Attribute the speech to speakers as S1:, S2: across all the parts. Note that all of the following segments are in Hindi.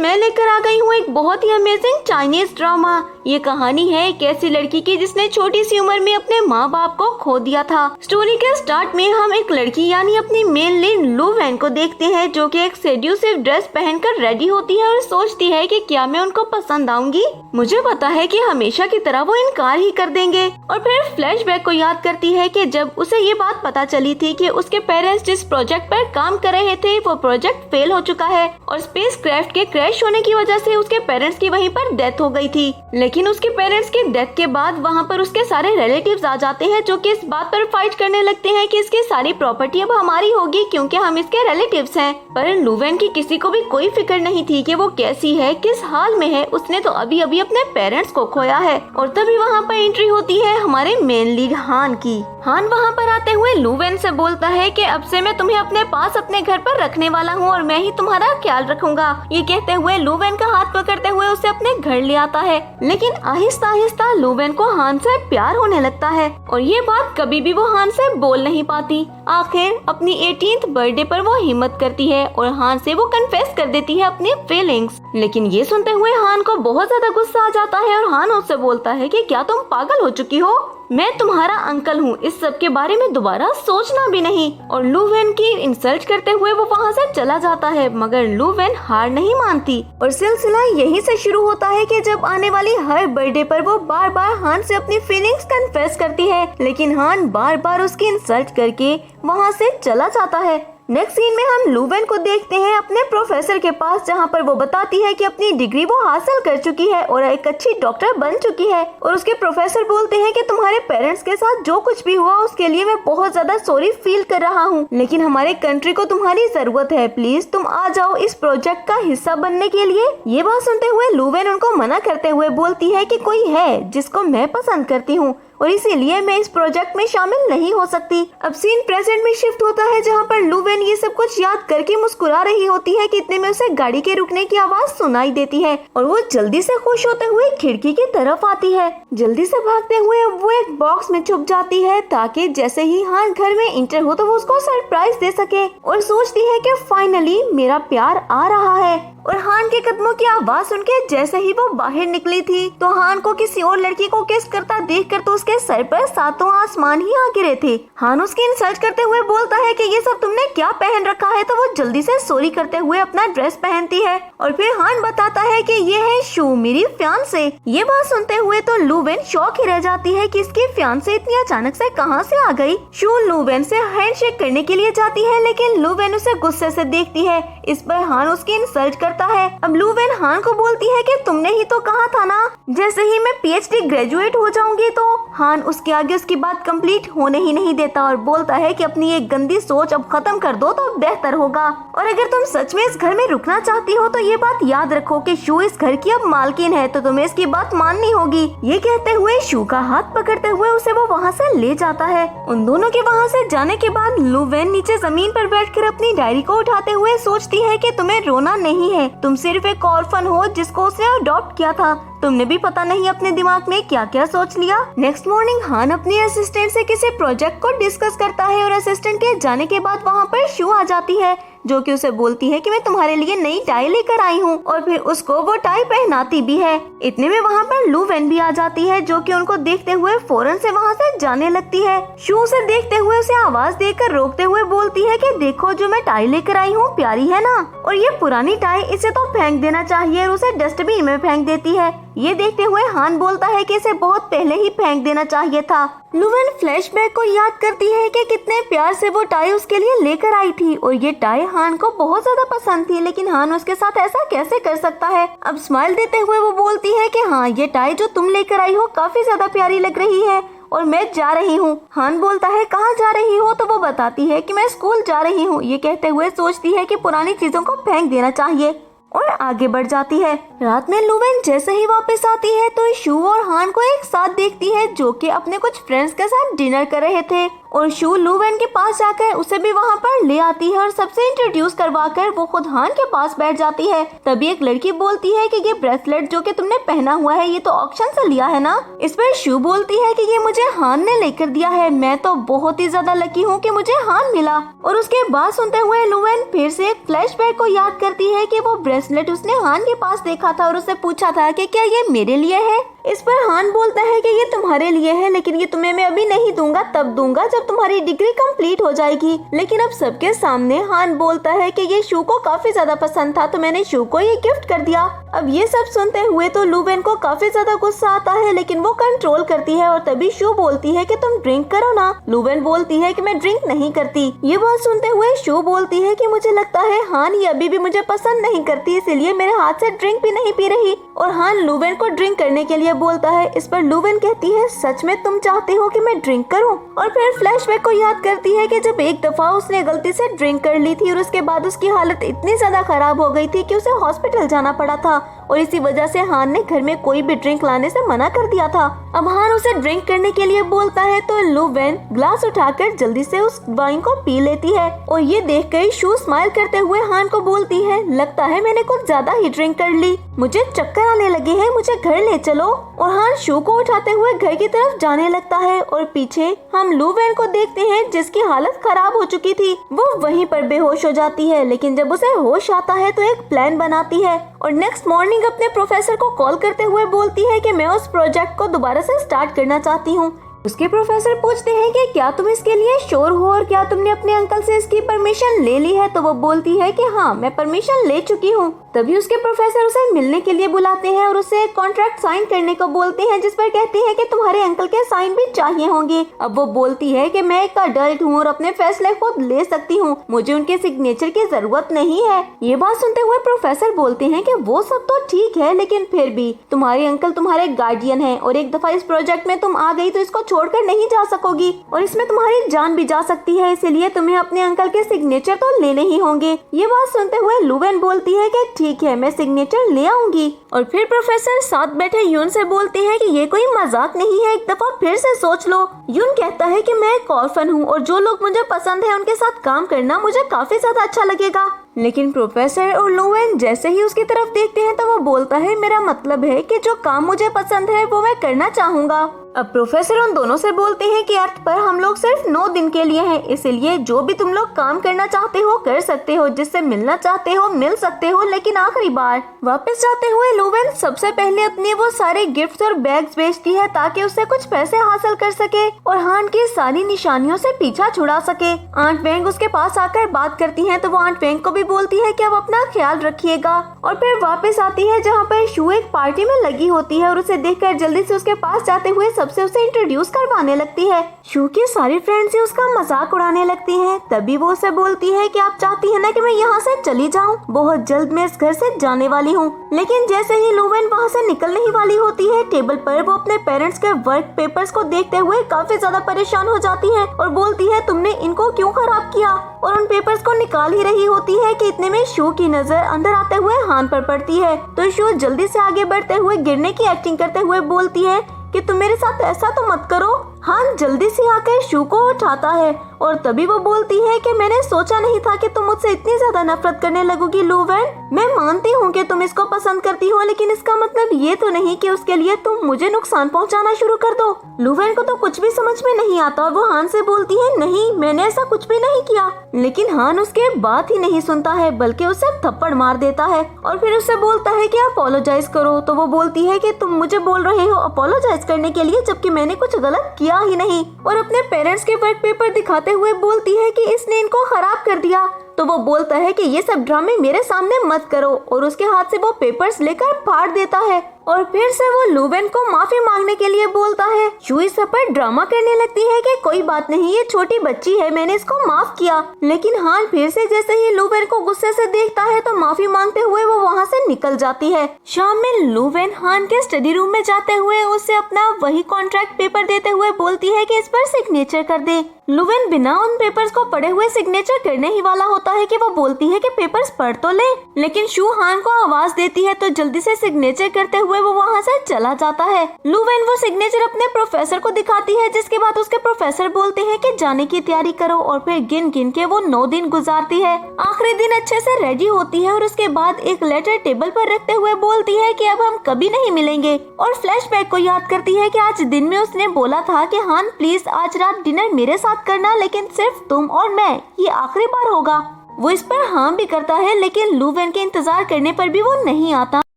S1: मैं लेकर आ गई हूँ एक बहुत ही अमेजिंग चाइनीज ड्रामा। ये कहानी है एक ऐसी लड़की की जिसने छोटी सी उम्र में अपने माँ बाप को खो दिया था। स्टोरी के स्टार्ट में हम एक लड़की यानी अपनी मेन लीड लू वैन को देखते हैं, जो कि एक सेड्यूसिव ड्रेस पहनकर रेडी होती है और सोचती है कि क्या मैं उनको पसंद आऊंगी। मुझे पता है कि हमेशा की तरह वो इनकार ही कर देंगे। और फिर फ्लैशबैक को याद करती है कि जब उसे ये बात पता चली थी कि उसके पेरेंट्स जिस प्रोजेक्ट पर काम कर रहे थे वो प्रोजेक्ट फेल हो चुका है और स्पेसक्राफ्ट के क्रैश होने की वजह से उसके पेरेंट्स की वहीं पर डेथ हो गई थी। लेकिन उसके पेरेंट्स की डेथ के बाद वहाँ पर उसके सारे रिलेटिव्स आ जाते हैं, जो कि इस बात पर फाइट करने लगते हैं कि इसकी सारी प्रॉपर्टी अब हमारी होगी क्योंकि हम इसके रिलेटिव्स हैं। पर लू वैन की किसी को भी कोई फिक्र नहीं थी कि वो कैसी है, किस हाल में है। उसने तो अभी अभी अपने पेरेंट्स को खोया है। और तभी वहाँ पर एंट्री होती है हमारे मेन लीड हान की। हान वहाँ पर आते हुए लू वैन से बोलता है कि अब से मैं तुम्हें अपने पास अपने घर पर रखने वाला हूँ और मैं ही तुम्हारा ख्याल रखूंगा। ये कहते हुए लू वैन का हाथ पकड़ते हुए उसे अपने घर ले आता है। लेकिन आहिस्ता आहिस्ता लू वैन को हान से प्यार होने लगता है और ये बात कभी भी वो हान से बोल नहीं पाती। आखिर अपनी 18th बर्थडे पर वो हिम्मत करती है और हान से वो कन्फेस कर देती है अपनी फीलिंग्स। लेकिन ये सुनते हुए हान को बहुत ज्यादा गुस्सा आ जाता है और हान उससे बोलता है कि क्या तुम पागल हो चुकी हो, मैं तुम्हारा अंकल हूँ, इस सब के बारे में दोबारा सोचना भी नहीं। और लू वैन की इंसल्ट करते हुए वो वहाँ से चला जाता है, मगर लू वैन हार नहीं मानती और सिलसिला यहीं से शुरू होता है कि जब आने वाली हर बर्थडे पर वो बार बार हान से अपनी फीलिंग्स कन्फेस करती है, लेकिन हान बार बार उसकी इंसल्ट करके वहाँ से चला जाता है। नेक्स्ट सीन में हम लू वैन को देखते हैं अपने प्रोफेसर के पास, जहाँ पर वो बताती है कि अपनी डिग्री वो हासिल कर चुकी है और एक अच्छी डॉक्टर बन चुकी है। और उसके प्रोफेसर बोलते हैं कि तुम्हारे पेरेंट्स के साथ जो कुछ भी हुआ उसके लिए मैं बहुत ज्यादा सॉरी फील कर रहा हूँ, लेकिन हमारे कंट्री को तुम्हारी जरूरत है, प्लीज तुम आ जाओ इस प्रोजेक्ट का हिस्सा बनने के लिए। ये बात सुनते हुए लू वैन उनको मना करते हुए बोलती है कि कोई है जिसको मैं पसंद करती हूँ और इसीलिए मैं इस प्रोजेक्ट में शामिल नहीं हो सकती। अब सीन प्रेजेंट में शिफ्ट होता है, जहाँ पर लू वैन ये सब कुछ याद करके मुस्कुरा रही होती है कि इतने में उसे गाड़ी के रुकने की आवाज सुनाई देती है और वो जल्दी से खुश होते हुए खिड़की की तरफ आती है। जल्दी से भागते हुए वो एक बॉक्स में छुप जाती है ताकि जैसे ही हान घर में इंटर हो तो वो उसको सरप्राइज दे सके और सोचती है कि फाइनली मेरा प्यार आ रहा है। और हान के कदमों की आवाज सुन के जैसे ही वो बाहर निकली थी तो हान को किसी और लड़की को किस करता देखकर तो उसके सर पर सातों आसमान ही आ गिरे थे। हान उसकी इंसल्ट करते हुए बोलता है कि ये सब तुमने क्या पहन रखा है, तो वो जल्दी से सॉरी करते हुए अपना ड्रेस पहनती है और फिर हान बताता है कि ये है शू, मेरी फियांसे। ये बात सुनते हुए तो लू वैन शॉक ही रह जाती है कि इसकी फियांसे इतनी अचानक से कहाँ से आ गई। शू लू वैन से हैंडशेक करने के लिए जाती है, लेकिन लू वैन उसे गुस्से से देखती है। इस पर हान उसकी इंसल्ट करता है। अब लू वैन हान को बोलती है कि तुमने ही तो कहा था ना जैसे ही मैं PhD ग्रेजुएट हो जाऊंगी तो। हान उसके आगे उसकी बात कंप्लीट होने ही नहीं देता और बोलता है कि अपनी एक गंदी सोच अब खत्म कर दो तो बेहतर होगा, और अगर तुम सच में इस घर में रुकना चाहती हो तो ये बात याद रखो कि शू इस घर की अब मालकिन है, तो तुम्हें इसकी बात माननी होगी। ये कहते हुए शू का हाथ पकड़ते हुए उसे वो वहाँ से ले जाता है। उन दोनों के वहाँ से जाने के बाद लू वैन नीचे जमीन पर बैठकर अपनी डायरी को उठाते हुए सोचती है कि तुम्हें रोना नहीं है, तुम सिर्फ एक ऑर्फन हो जिसको उसने अडॉप्ट किया था। तुमने भी पता नहीं अपने दिमाग में क्या क्या सोच लिया। नेक्स्ट मॉर्निंग हान अपने असिस्टेंट से किसी प्रोजेक्ट को डिस्कस करता है और असिस्टेंट के जाने के बाद वहाँ पर शू आ जाती है, जो कि उसे बोलती है कि मैं तुम्हारे लिए नई टाई लेकर आई हूँ और फिर उसको वो टाई पहनाती भी है। इतने में वहाँ पर लू वैन भी आ जाती है, जो कि उनको देखते हुए फौरन से वहाँ से जाने लगती है। शू उसे देखते हुए उसे आवाज देकर रोकते हुए बोलती है कि देखो जो मैं टाई लेकर आई हूँ प्यारी है ना, और ये पुरानी टाई इसे तो फेंक देना चाहिए, और उसे डस्टबिन में फेंक देती है। ये देखते हुए हान बोलता है कि इसे बहुत पहले ही फेंक देना चाहिए था। लू वैन फ्लैशबैक को याद करती है कि कितने प्यार से वो टाई उसके लिए लेकर आई थी और ये टाई हान को बहुत ज्यादा पसंद थी, लेकिन हान उसके साथ ऐसा कैसे कर सकता है। अब स्माइल देते हुए वो बोलती है कि हाँ ये टाई जो तुम लेकर आई हो काफी ज्यादा प्यारी लग रही है और मैं जा रही हूँ। हान बोलता है कहाँ जा रही हो, तो वो बताती है कि मैं स्कूल जा रही हूँ। ये कहते हुए सोचती है कि पुरानी चीजों को फेंक देना चाहिए और आगे बढ़ जाती है। रात में लू वैन जैसे ही वापस आती है तो शू और हान को एक साथ देखती है, जो कि अपने कुछ फ्रेंड्स के साथ डिनर कर रहे थे और शू लूवेन के पास जाकर उसे भी वहाँ पर ले आती है और सबसे इंट्रोड्यूस करवाकर वो खुद हान के पास बैठ जाती है। तभी एक लड़की बोलती है कि ये ब्रेसलेट जो कि तुमने पहना हुआ है ये तो ऑक्शन से लिया है ना। इस पर शू बोलती है कि ये मुझे हान ने लेकर दिया है, मैं तो बहुत ही ज्यादा लकी हूँ कि मुझे हान मिला। और उसके बाद सुनते हुए लूवेन फिर से एक फ्लैशबैक को याद करती है कि वो ब्रेसलेट उसने हान के पास देखा था और उससे पूछा था कि क्या ये मेरे लिए है। इस पर हान बोलता है कि ये तुम्हारे लिए है, लेकिन ये तुम्हें मैं अभी नहीं दूंगा, तब दूंगा जब तुम्हारी डिग्री कंप्लीट हो जाएगी। लेकिन अब सबके सामने हान बोलता है कि ये शू को काफी ज्यादा पसंद था तो मैंने शू को ये गिफ्ट कर दिया। अब ये सब सुनते हुए तो लूवेन को काफी ज्यादा गुस्सा आता है, लेकिन वो कंट्रोल करती है और तभी शू बोलती है कि तुम ड्रिंक करो ना। लूवेन बोलती है कि मैं ड्रिंक नहीं करती। ये बात सुनते हुए शू बोलती है कि मुझे लगता है हान ये अभी भी मुझे पसंद नहीं करती, इसीलिए मेरे हाथ से ड्रिंक भी नहीं पी रही। और हान लूवेन को ड्रिंक करने के लिए बोलता है। इस पर लूवेन कहती है सच में तुम चाहते हो कि मैं ड्रिंक करूं? और फिर फ्लैशबैक को याद करती है कि जब एक दफा उसने गलती से ड्रिंक कर ली थी और उसके बाद उसकी हालत इतनी ज्यादा खराब हो गई थी कि उसे हॉस्पिटल जाना पड़ा था और इसी वजह से हान ने घर में कोई भी ड्रिंक लाने से मना कर दिया था। अब हान उसे ड्रिंक करने के लिए बोलता है तो लूवेन ग्लास उठाकर जल्दी से उस वाइन को पी लेती है और ये देखकर शू स्माइल करते हुए हान को बोलती है लगता है मैंने कुछ ज्यादा ही ड्रिंक कर ली, मुझे चक्कर आने लगे हैं, मुझे घर ले चलो। और हान शू को उठाते हुए घर की तरफ जाने लगता है और पीछे हम लूवेन को देखते हैं जिसकी हालत खराब हो चुकी थी। वो वहीं पर बेहोश हो जाती है, लेकिन जब उसे होश आता है तो एक प्लान बनाती है और नेक्स्ट मॉर्निंग अपने प्रोफेसर को कॉल करते हुए बोलती है कि मैं उस प्रोजेक्ट को दोबारा से स्टार्ट करना चाहती हूँ। उसके प्रोफेसर पूछते हैं कि क्या तुम इसके लिए श्योर हो और क्या तुमने अपने अंकल से इसकी परमिशन ले ली है? तो वो बोलती है कि हाँ मैं परमिशन ले चुकी हूँ। तभी उसके प्रोफेसर उसे मिलने के लिए बुलाते हैं और उसे एक कॉन्ट्रैक्ट साइन करने को बोलते हैं जिस पर कहते हैं कि तुम्हारे अंकल के साइन भी चाहिए होंगे। अब वो बोलती है कि मैं एक अडल्ट हूँ और अपने फैसले खुद ले सकती हूँ, मुझे उनके सिग्नेचर की जरूरत नहीं है। ये बात सुनते हुए प्रोफेसर बोलते हैं कि वो सब तो ठीक है, लेकिन फिर भी तुम्हारे अंकल तुम्हारे गार्डियन है और एक दफा इस प्रोजेक्ट में तुम आ गई तो इसको छोड़कर नहीं जा सकोगी और इसमें तुम्हारी जान भी जा सकती है, इसीलिए तुम्हें अपने अंकल के सिग्नेचर तो लेने ही होंगे। ये बात सुनते हुए लूवेन बोलती है कि ठीक है मैं सिग्नेचर ले आऊंगी। और फिर प्रोफेसर साथ बैठे यून से बोलते हैं कि ये कोई मजाक नहीं है, एक दफा फिर से सोच लो। यून कहता है कि मैं एक ऑर्फन हूँ और जो लोग मुझे पसंद है उनके साथ काम करना मुझे काफी ज्यादा अच्छा लगेगा। लेकिन प्रोफेसर और लूवेन जैसे ही उसकी तरफ देखते हैं तो वो बोलता है मेरा मतलब है कि जो काम मुझे पसंद है वो मैं करना चाहूँगा। अब प्रोफेसर उन दोनों से बोलते हैं कि अर्थ पर हम लोग सिर्फ 9 दिन के लिए हैं, इसलिए जो भी तुम लोग काम करना चाहते हो कर सकते हो, जिससे मिलना चाहते हो मिल सकते हो, लेकिन आखिरी बार। वापस जाते हुए लूवेन सबसे पहले अपने वो सारे गिफ्ट्स और बैग्स बेचती है ताकि उससे कुछ पैसे हासिल कर सके और हान की सारी निशानियों से पीछा छुड़ा सके। आंट वेंग उसके पास आकर बात करती है तो वो आंट वेंग को भी बोलती है कि आप अपना ख्याल रखिएगा और फिर वापस आती है जहाँ पर शू एक पार्टी में लगी होती है और उसे देखकर जल्दी से उसके पास जाते हुए सबसे उसे इंट्रोड्यूस करवाने लगती है। शू की सारी फ्रेंड्स उसका मजाक उड़ाने लगती हैं। तभी वो उसे बोलती है कि आप चाहती है ना कि मैं यहाँ से चली जाऊँ, बहुत जल्द मैं इस घर से जाने वाली हूँ। लेकिन जैसे ही लूवेन वहाँ से निकलने ही वाली होती है टेबल पर वो अपने पेरेंट्स के वर्क पेपर्स को देखते हुए काफी ज्यादा परेशान हो जाती है और बोलती है तुमने इनको क्यों खराब किया, और उन पेपर्स को निकाल ही रही होती है कि इतने में शू की नजर अंदर आते हुए हान पर पड़ती है। तो शू जल्दी से आगे बढ़ते हुए गिरने की एक्टिंग करते हुए बोलती है कि तुम मेरे साथ ऐसा तो मत करो। हान जल्दी से आकर शू को उठाता है और तभी वो बोलती है कि मैंने सोचा नहीं था कि तुम मुझसे इतनी ज्यादा नफरत करने लगोगी लूवेन। मैं मानती हूँ कि तुम इसको पसंद करती हो, लेकिन इसका मतलब ये तो नहीं कि उसके लिए तुम मुझे नुकसान पहुँचाना शुरू कर दो। लूवेन को तो कुछ भी समझ में नहीं आता और वो हान से बोलती है नहीं मैंने ऐसा कुछ भी नहीं किया। लेकिन हान उसके बात ही नहीं सुनता है बल्कि उसे थप्पड़ मार देता है और फिर उससे बोलता है कि अपोलोजाइज करो। तो वो बोलती है कि तुम मुझे बोल रहे हो अपोलोजाइज करने के लिए, जबकि मैंने कुछ गलत किया ही नहीं। और अपने पेरेंट्स के वर्क पेपर दिखाते हुए बोलती है कि इसने इनको खराब कर दिया। तो वो बोलता है कि ये सब ड्रामे मेरे सामने मत करो और उसके हाथ से वो पेपर्स लेकर फाड़ देता है और फिर से वो लूवेन को माफी मांगने के लिए बोलता है। शू इस सब पर ड्रामा करने लगती है कि कोई बात नहीं ये छोटी बच्ची है, मैंने इसको माफ किया। लेकिन हान फिर से जैसे ही लूवेन को गुस्से से देखता है तो माफी मांगते हुए वो वहाँ से निकल जाती है। शाम में लूवेन हान के स्टडी रूम में जाते हुए उसे अपना वही कॉन्ट्रैक्ट पेपर देते हुए बोलती है कि इस पर सिग्नेचर कर दे। लूवेन बिना उन पेपर्स को पढ़े हुए सिग्नेचर करने ही वाला होता है कि वो बोलती है कि पेपर्स पढ़ तो ले, लेकिन शू हान को आवाज देती है तो जल्दी से सिग्नेचर करते हुए हुए वो वहाँ से चला जाता है। लुवेन वो सिग्नेचर अपने प्रोफेसर को दिखाती है, जिसके बाद उसके प्रोफेसर बोलते हैं कि जाने की तैयारी करो, और फिर गिन गिन के वो 9 दिन गुजारती है। आखिरी दिन अच्छे से रेडी होती है और उसके बाद एक लेटर टेबल पर रखते हुए बोलती है कि अब हम कभी नहीं मिलेंगे, और फ्लैशबैक को याद करती है कि आज दिन में उसने बोला था कि हान प्लीज आज रात डिनर मेरे साथ करना, लेकिन सिर्फ तुम और मैं, ये आखिरी बार होगा। वो इस पर हाँ भी करता है, लेकिन लुवेन के इंतजार करने पर भी वो नहीं आता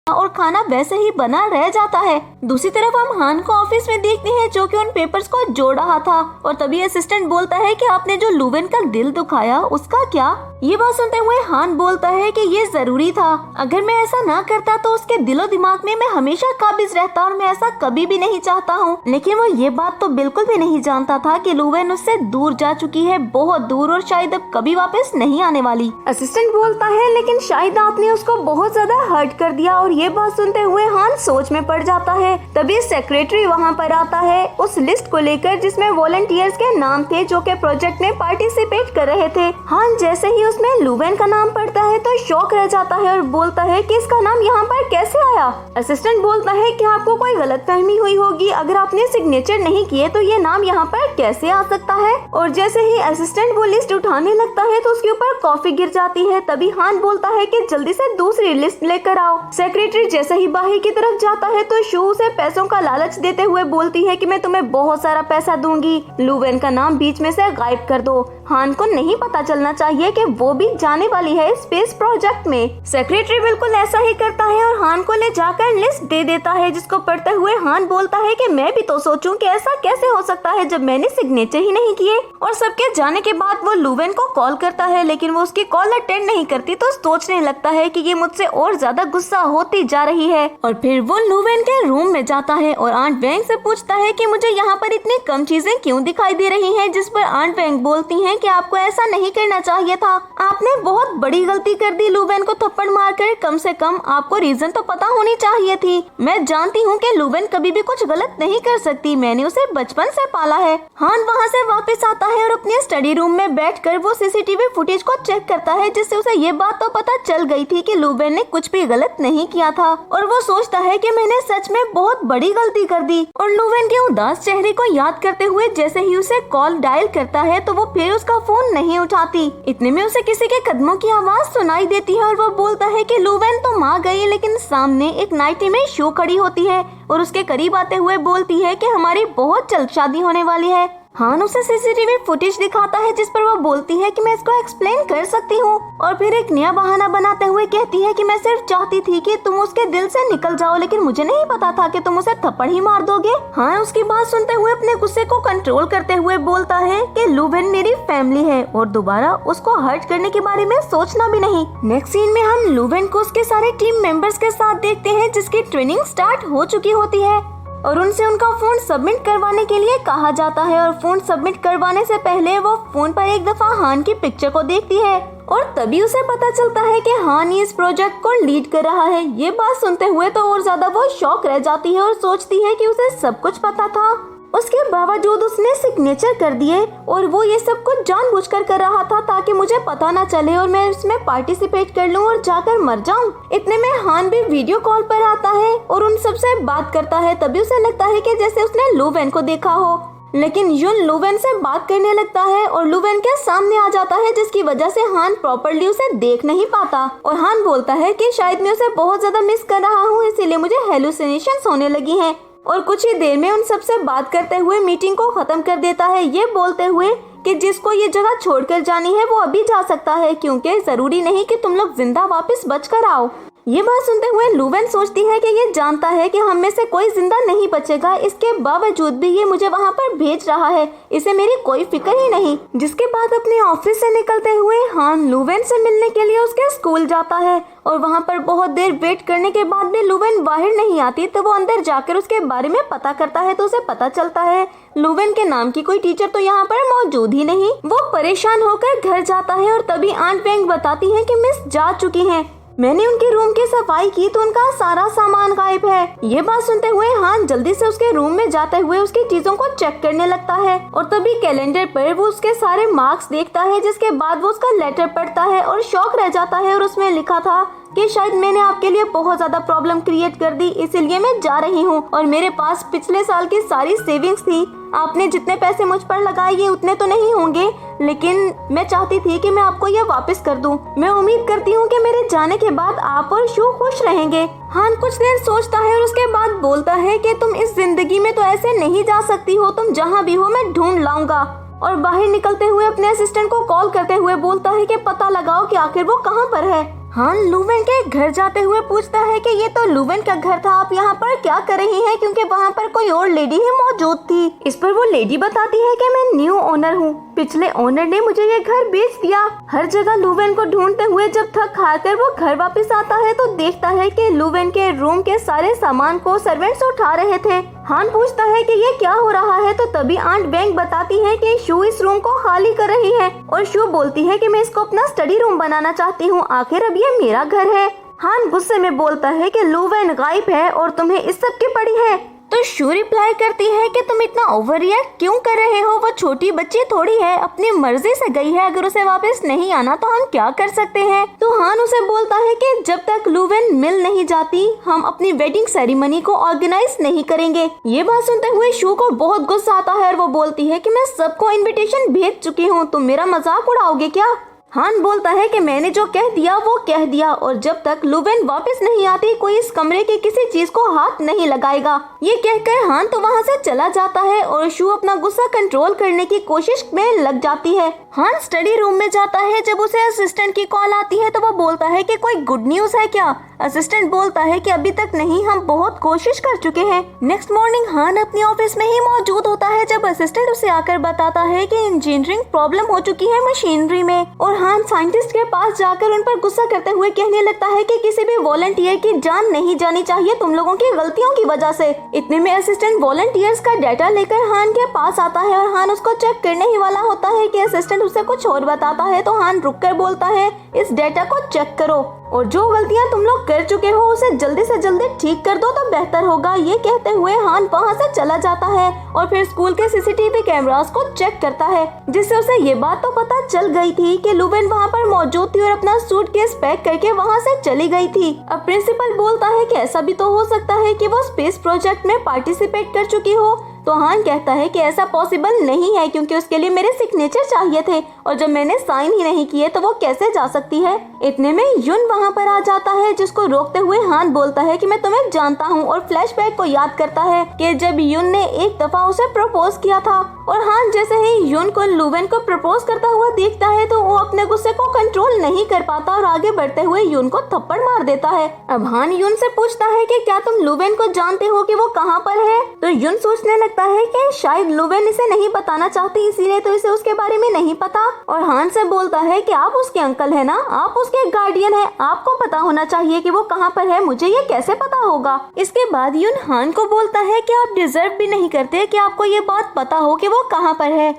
S1: और खाना वैसे ही बना रह जाता है। दूसरी तरफ हम हान को ऑफिस में देखते हैं, जो कि उन पेपर्स को जोड़ रहा था, और तभी असिस्टेंट बोलता है कि आपने जो लुवेन का दिल दुखाया उसका क्या। ये बात सुनते हुए हान बोलता है कि ये जरूरी था, अगर मैं ऐसा ना करता तो उसके दिलो दिमाग में मैं हमेशा काबिज रहता, और मैं ऐसा कभी भी नहीं चाहता हूँ। लेकिन वो ये बात तो बिल्कुल भी नहीं जानता था कि लुवेन उससे दूर जा चुकी है, बहुत दूर, और शायद अब कभी वापस नहीं आने वाली। असिस्टेंट बोलता है लेकिन शायद आपने उसको बहुत ज्यादा हर्ट कर दिया, और ये बात सुनते हुए हान सोच में पड़ जाता है। तभी सेक्रेटरी वहाँ पर आता है उस लिस्ट को लेकर जिसमें वॉलंटियर्स के नाम थे जो के प्रोजेक्ट में पार्टिसिपेट कर रहे थे। हान जैसे ही उसमें लुवेन का नाम पढ़ता है तो शॉक रह जाता है और बोलता है कि इसका नाम यहाँ पर कैसे आया। असिस्टेंट बोलता है कि आपको कोई गलतफहमी हुई होगी, अगर आपने सिग्नेचर नहीं किए तो ये नाम यहाँ पर कैसे आ सकता है। और जैसे ही असिस्टेंट वो लिस्ट उठाने लगता है तो उसके ऊपर कॉफी गिर जाती है। तभी हान बोलता है कि जल्दी से दूसरी लिस्ट लेकर आओ। सेक्रेटरी जैसे ही बाहर की तरफ जाता है तो शू उसे पैसों का लालच देते हुए बोलती है कि मैं तुम्हें बहुत सारा पैसा दूंगी, लुवेन का नाम बीच में से गायब कर दो। हान को नहीं पता चलना चाहिए कि वो भी जाने वाली है स्पेस प्रोजेक्ट में। सेक्रेटरी बिल्कुल ऐसा ही करता है और हान को ले जाकर लिस्ट दे देता है, जिसको पढ़ते हुए हान बोलता है कि मैं भी तो सोचूं कि ऐसा कैसे हो सकता है जब मैंने सिग्नेचर ही नहीं किए। और सबके जाने के बाद वो लुवेन को कॉल करता है, लेकिन वो उसकी कॉल अटेंड नहीं करती, तो सोचने लगता है कि ये मुझसे और ज्यादा गुस्सा होती जा रही है। और फिर वो लुवेन के रूम में जाता है और आंट वेंग से पूछता है कि मुझे यहाँ पर इतनी कम चीजें क्यों दिखाई दे रही हैं, जिस पर आंट वेंग बोलती हैं कि आपको ऐसा नहीं करना चाहिए था, आपने बहुत बड़ी गलती कर दी लुवेन को थप्पड़ मारकर, कम से कम आपको रीजन तो पता होनी चाहिए थी। मैं जानती हूँ कि लुवेन कभी भी कुछ गलत नहीं कर सकती, मैंने उसे बचपन से पाला है। हान वहाँ से वापस आता है और अपने स्टडी रूम में बैठकर वो सीसीटीवी फुटेज को चेक करता है, जिससे उसे ये बात तो पता चल गई थी कि लुवेन ने कुछ भी गलत नहीं किया था। और वो सोचता है कि मैंने सच में बहुत बड़ी गलती कर दी। और लुवेन के उदास चेहरे को याद करते हुए जैसे ही उसे कॉल डायल करता है तो वो फिर उसका फोन नहीं उठाती। इतने में उसे किसी के कदमों की आवाज सुनाई देती है और वो बोलता है कि लुवेन तो आ गई, लेकिन सामने एक नाइटी में शू खड़ी होती है और उसके करीब आते हुए बोलती है कि हमारी बहुत जल्द शादी होने वाली है। हान उसे सीसीटीवी फुटेज दिखाता है, जिस पर वो बोलती है कि मैं इसको एक्सप्लेन कर सकती हूँ, और फिर एक नया बहाना बनाते हुए कहती है कि मैं सिर्फ चाहती थी कि तुम उसके दिल से निकल जाओ, लेकिन मुझे नहीं पता था कि तुम उसे थप्पड़ ही मार दोगे। हान उसकी बात सुनते हुए अपने गुस्से को कंट्रोल करते हुए बोलता है कि लुवेन मेरी फैमिली है और दोबारा उसको हर्ट करने के बारे में सोचना भी नहीं। नेक्स्ट सीन में हम लुवेन को उसके सारे टीम मेंबर्स के साथ देखते हैं, जिसकी ट्रेनिंग स्टार्ट हो चुकी होती है और उनसे उनका फोन सबमिट करवाने के लिए कहा जाता है। और फोन सबमिट करवाने से पहले वो फोन पर एक दफा हान की पिक्चर को देखती है और तभी उसे पता चलता है कि हान इस प्रोजेक्ट को लीड कर रहा है। ये बात सुनते हुए तो और ज्यादा वो शॉक रह जाती है और सोचती है कि उसे सब कुछ पता था, उसके बावजूद उसने सिग्नेचर कर दिए और वो ये सब कुछ जानबूझकर कर रहा था ताकि मुझे पता ना चले और मैं इसमें पार्टिसिपेट कर लूं और जाकर मर जाऊं। इतने में हान भी वीडियो कॉल पर आता है और उन सब से बात करता है। तभी उसे लगता है कि जैसे उसने लुवेन को देखा हो, लेकिन युन लुवेन से बात करने लगता है और लुवेन के सामने आ जाता है, जिसकी वजह से हान प्रॉपर्ली उसे देख नहीं पाता। और हान बोलता है कि शायद मैं उसे बहुत ज्यादा मिस कर रहा हूँ, इसीलिए मुझे हेलुसिनेशंस होने लगी हैं। और कुछ ही देर में उन सबसे बात करते हुए मीटिंग को खत्म कर देता है, ये बोलते हुए कि जिसको ये जगह छोड़कर जानी है वो अभी जा सकता है, क्योंकि जरूरी नहीं कि तुम लोग जिंदा वापस बचकर आओ। ये बात सुनते हुए लुवेन सोचती है कि ये जानता है कि हम में से कोई जिंदा नहीं बचेगा, इसके बावजूद भी ये मुझे वहाँ पर भेज रहा है, इसे मेरी कोई फिक्र ही नहीं। जिसके बाद अपने ऑफिस से निकलते हुए हान लुवेन से मिलने के लिए उसके स्कूल जाता है और वहाँ पर बहुत देर वेट करने के बाद भी लुवेन बाहर नहीं आती, तो वो अंदर जाकर उसके बारे में पता करता है तो उसे पता चलता है लुवेन के नाम की कोई टीचर तो यहाँ पर मौजूद ही नहीं। वो परेशान होकर घर जाता है और तभी आंट वेंग बताती है कि मिस जा चुकी हैं। मैंने उनके रूम की सफाई की तो उनका सारा सामान गायब है। ये बात सुनते हुए हान जल्दी से उसके रूम में जाते हुए उसकी चीजों को चेक करने लगता है और तभी कैलेंडर पर वो उसके सारे मार्क्स देखता है, जिसके बाद वो उसका लेटर पढ़ता है और शॉक रह जाता है और उसमें लिखा था कि शायद मैंने आपके लिए बहुत ज्यादा प्रॉब्लम क्रिएट कर दी, इसीलिए मैं जा रही हूँ। और मेरे पास पिछले साल की सारी सेविंग्स थी। आपने जितने पैसे मुझ पर लगाए ये उतने तो नहीं होंगे, लेकिन मैं चाहती थी कि मैं आपको ये वापस कर दूं। मैं उम्मीद करती हूँ कि मेरे जाने के बाद आप और शू खुश रहेंगे। हान कुछ देर सोचता है और उसके बाद बोलता है कि तुम इस जिंदगी में तो ऐसे नहीं जा सकती हो, तुम जहाँ भी हो मैं ढूंढ लाऊंगा। और बाहर निकलते हुए अपने असिस्टेंट को कॉल करते हुए बोलता है कि पता लगाओ कि आखिर वो कहाँ पर है। हान लुवेन के घर जाते हुए पूछता है कि ये तो लुवेन का घर था, आप यहाँ पर क्या कर रही हैं? क्योंकि वहाँ पर कोई और लेडी ही मौजूद थी। इस पर वो लेडी बताती है कि मैं न्यू ओनर हूँ, पिछले ओनर ने मुझे ये घर बेच दिया। हर जगह लुवेन को ढूंढते हुए जब थक हार वो घर वापस आता है तो देखता है कि लुवेन के रूम के सारे सामान को सर्वेंट्स उठा रहे थे। हान पूछता है कि ये क्या हो रहा है, तो तभी आंट वेंग बताती है कि शू इस रूम को खाली कर रही है और शू बोलती है कि मैं इसको अपना स्टडी रूम बनाना चाहती हूँ, आखिर अब ये मेरा घर है। हान गुस्से में बोलता है कि लुवेन गायब है और तुम्हें इस सब की पड़ी है। तो शू रिप्लाई करती है कि तुम इतना ओवर रिएक्ट क्यों कर रहे हो, वो छोटी बच्ची थोड़ी है, अपनी मर्जी से गई है, अगर उसे वापस नहीं आना तो हम क्या कर सकते हैं। तो हान उसे बोलता है कि जब तक लुवेन मिल नहीं जाती हम अपनी वेडिंग सेरेमनी को ऑर्गेनाइज नहीं करेंगे। ये बात सुनते हुए शू को बहुत गुस्सा आता है और वो बोलती है कि मैं सबको इन्विटेशन भेज चुकी हूँ, तुम मेरा मजाक उड़ाओगे क्या? हान बोलता है कि मैंने जो कह दिया वो कह दिया और जब तक लुवेन वापस नहीं आती कोई इस कमरे की किसी चीज को हाथ नहीं लगाएगा। ये कहकर हान तो वहाँ से चला जाता है और शू अपना गुस्सा कंट्रोल करने की कोशिश में लग जाती है। हान स्टडी रूम में जाता है, जब उसे असिस्टेंट की कॉल आती है तो वो बोलता है कि कोई गुड न्यूज है क्या? असिस्टेंट बोलता है कि अभी तक नहीं, हम बहुत कोशिश कर चुके हैं। नेक्स्ट मॉर्निंग हान अपनी ऑफिस में ही मौजूद होता है जब असिस्टेंट उसे आकर बताता है कि इंजीनियरिंग प्रॉब्लम हो चुकी है मशीनरी में। और हान साइंटिस्ट के पास जाकर उन पर गुस्सा करते हुए कहने लगता है कि किसी भी वॉलंटियर की जान नहीं जानी चाहिए तुम लोगों की गलतियों की वजह से। इतने में असिस्टेंट वॉलंटियर्स का डाटा लेकर हान के पास आता है और हान उसको चेक करने ही वाला होता है कि असिस्टेंट उसे कुछ और बताता है। तो हान रुककर बोलता है इस डेटा को चेक करो और जो गलतियां तुम लोग कर चुके हो उसे जल्दी से जल्दी ठीक कर दो तो बेहतर होगा। ये कहते हुए हान वहाँ से चला जाता है और फिर स्कूल के सीसीटीवी कैमरास को चेक करता है, जिससे उसे ये बात तो पता चल गई थी कि लुवेन वहाँ पर मौजूद थी और अपना सूटकेस पैक करके वहाँ से चली गई थी। अब प्रिंसिपल बोलता है कि ऐसा भी तो हो सकता है कि वो स्पेस प्रोजेक्ट में पार्टिसिपेट कर चुकी हो। तो हान कहता है कि ऐसा पॉसिबल नहीं है क्योंकि उसके लिए मेरे सिग्नेचर चाहिए थे और जब मैंने साइन ही नहीं किए तो वो कैसे जा सकती है। इतने में युन वहाँ पर आ जाता है, जिसको रोकते हुए हान बोलता है कि मैं तुम्हें जानता हूँ और फ्लैशबैक को याद करता है कि जब युन ने एक दफा उसे प्रपोज किया था। और हान जैसे ही युन को लुवेन को प्रपोज करता हुआ देखता है तो वो अपने गुस्से को कंट्रोल नहीं कर पाता और आगे बढ़ते हुए युन को थप्पड़ मार देता है। अब हान युन से पूछता है कि क्या तुम लुवेन को जानते हो कि वो कहाँ पर है? तो युन सोचने लगता है कि शायद लुवेन इसे नहीं बताना चाहती, इसीलिए तो इसे उसके बारे में नहीं पता। और हान से बोलता है कि आप उसके अंकल है ना, आप उसके गार्डियन है, आपको पता होना चाहिए कि वो कहाँ पर है, मुझे ये कैसे पता होगा। इसके बाद युन हान को बोलता है कि आप डिजर्व भी नहीं करते कि आपको ये बात पता हो कि वो कहाँ पर है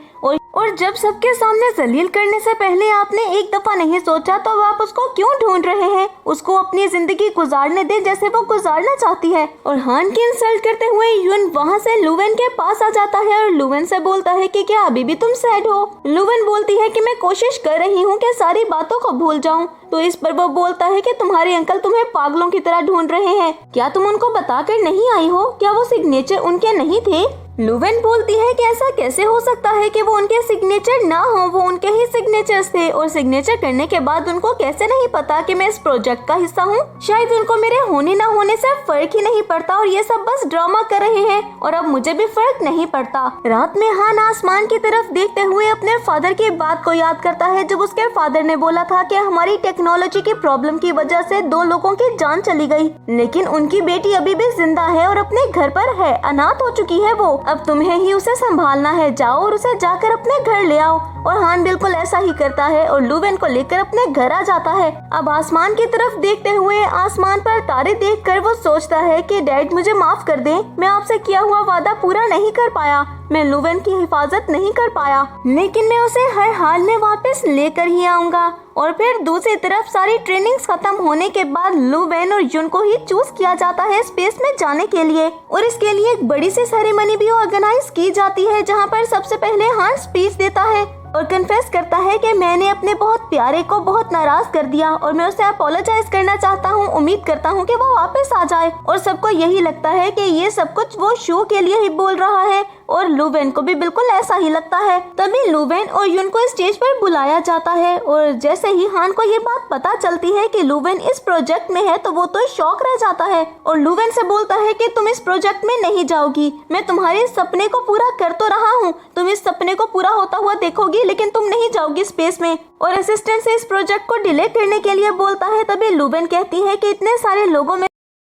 S1: और जब सबके सामने जलील करने से पहले आपने एक दफा नहीं सोचा तो आप उसको क्यों ढूंढ रहे हैं? उसको अपनी जिंदगी गुजारने दे जैसे वो गुजारना चाहती है। और हान की इंसल्ट करते हुए युन वहाँ से लुवेन के पास आ जाता है और लुवेन से बोलता है कि क्या अभी भी तुम सैड हो? लुवेन बोलती है कि मैं कोशिश कर रही हूँ कि सारी बातों को भूल जाऊँ। तो इस पर वो बोलता है कि तुम्हारे अंकल तुम्हें पागलों की तरह ढूंढ रहे हैं, क्या तुम उनको बताकर नहीं आई हो? क्या वो सिग्नेचर उनके नहीं थे? लुवेन बोलती है कि ऐसा कैसे हो सकता है कि वो उनके सिग्नेचर ना हो, वो उनके ही सिग्नेचर्स थे और सिग्नेचर करने के बाद उनको कैसे नहीं पता कि मैं इस प्रोजेक्ट का हिस्सा हूँ? शायद उनको मेरे होने ना होने से फर्क ही नहीं पड़ता और ये सब बस ड्रामा कर रहे हैं और अब मुझे भी फर्क नहीं पड़ता। रात में हान आसमान की तरफ देखते हुए अपने फादर की बात को याद करता है जब उसके फादर ने बोला था कि हमारी टेक्नोलॉजी की प्रॉब्लम की वजह से 2 लोगों की जान चली गई, लेकिन उनकी बेटी अभी भी जिंदा है और अपने घर पर है, अनाथ हो चुकी है वो, अब तुम्हें ही उसे संभालना है, जाओ और उसे जाकर अपने घर ले आओ। और हान बिल्कुल ऐसा ही करता है और लुवेन को लेकर अपने घर आ जाता है। अब आसमान की तरफ देखते हुए आसमान पर तारे देखकर वो सोचता है कि डैड मुझे माफ कर दे, मैं आपसे किया हुआ वादा पूरा नहीं कर पाया, मैं लुवेन की हिफाजत नहीं कर पाया, लेकिन मैं उसे हर हाल में वापस लेकर ही आऊंगा। और फिर दूसरी तरफ सारी ट्रेनिंग्स खत्म होने के बाद लुवेन और युन को ही चूज किया जाता है स्पेस में जाने के लिए और इसके लिए एक बड़ी सी सेरेमनी भी ऑर्गेनाइज की जाती है जहाँ पर सबसे पहले हान स्पीच देता है और कन्फेस करता है कि मैंने अपने बहुत प्यारे को बहुत नाराज कर दिया और मैं उसे अपोलोजाइज करना चाहता हूँ। उम्मीद करता हूँ कि वो वापस आ जाए। और सबको यही लगता है कि ये सब कुछ वो शो के लिए ही बोल रहा है और लुवेन को भी बिल्कुल ऐसा ही लगता है। तभी लुवेन और युन को स्टेज पर बुलाया जाता है और जैसे ही हान को ये बात पता चलती है कि लुवेन इस प्रोजेक्ट में है तो वो तो शॉक रह जाता है और लुवेन से बोलता है कि तुम इस प्रोजेक्ट में नहीं जाओगी, मैं तुम्हारे सपने को पूरा कर तो रहा हूँ, तुम इस सपने को पूरा होता हुआ देखोगी लेकिन तुम नहीं जाओगी स्पेस में। और असिस्टेंट से इस प्रोजेक्ट को डिले करने के लिए बोलता है। तभी लुवेन कहती है कि इतने सारे लोगों में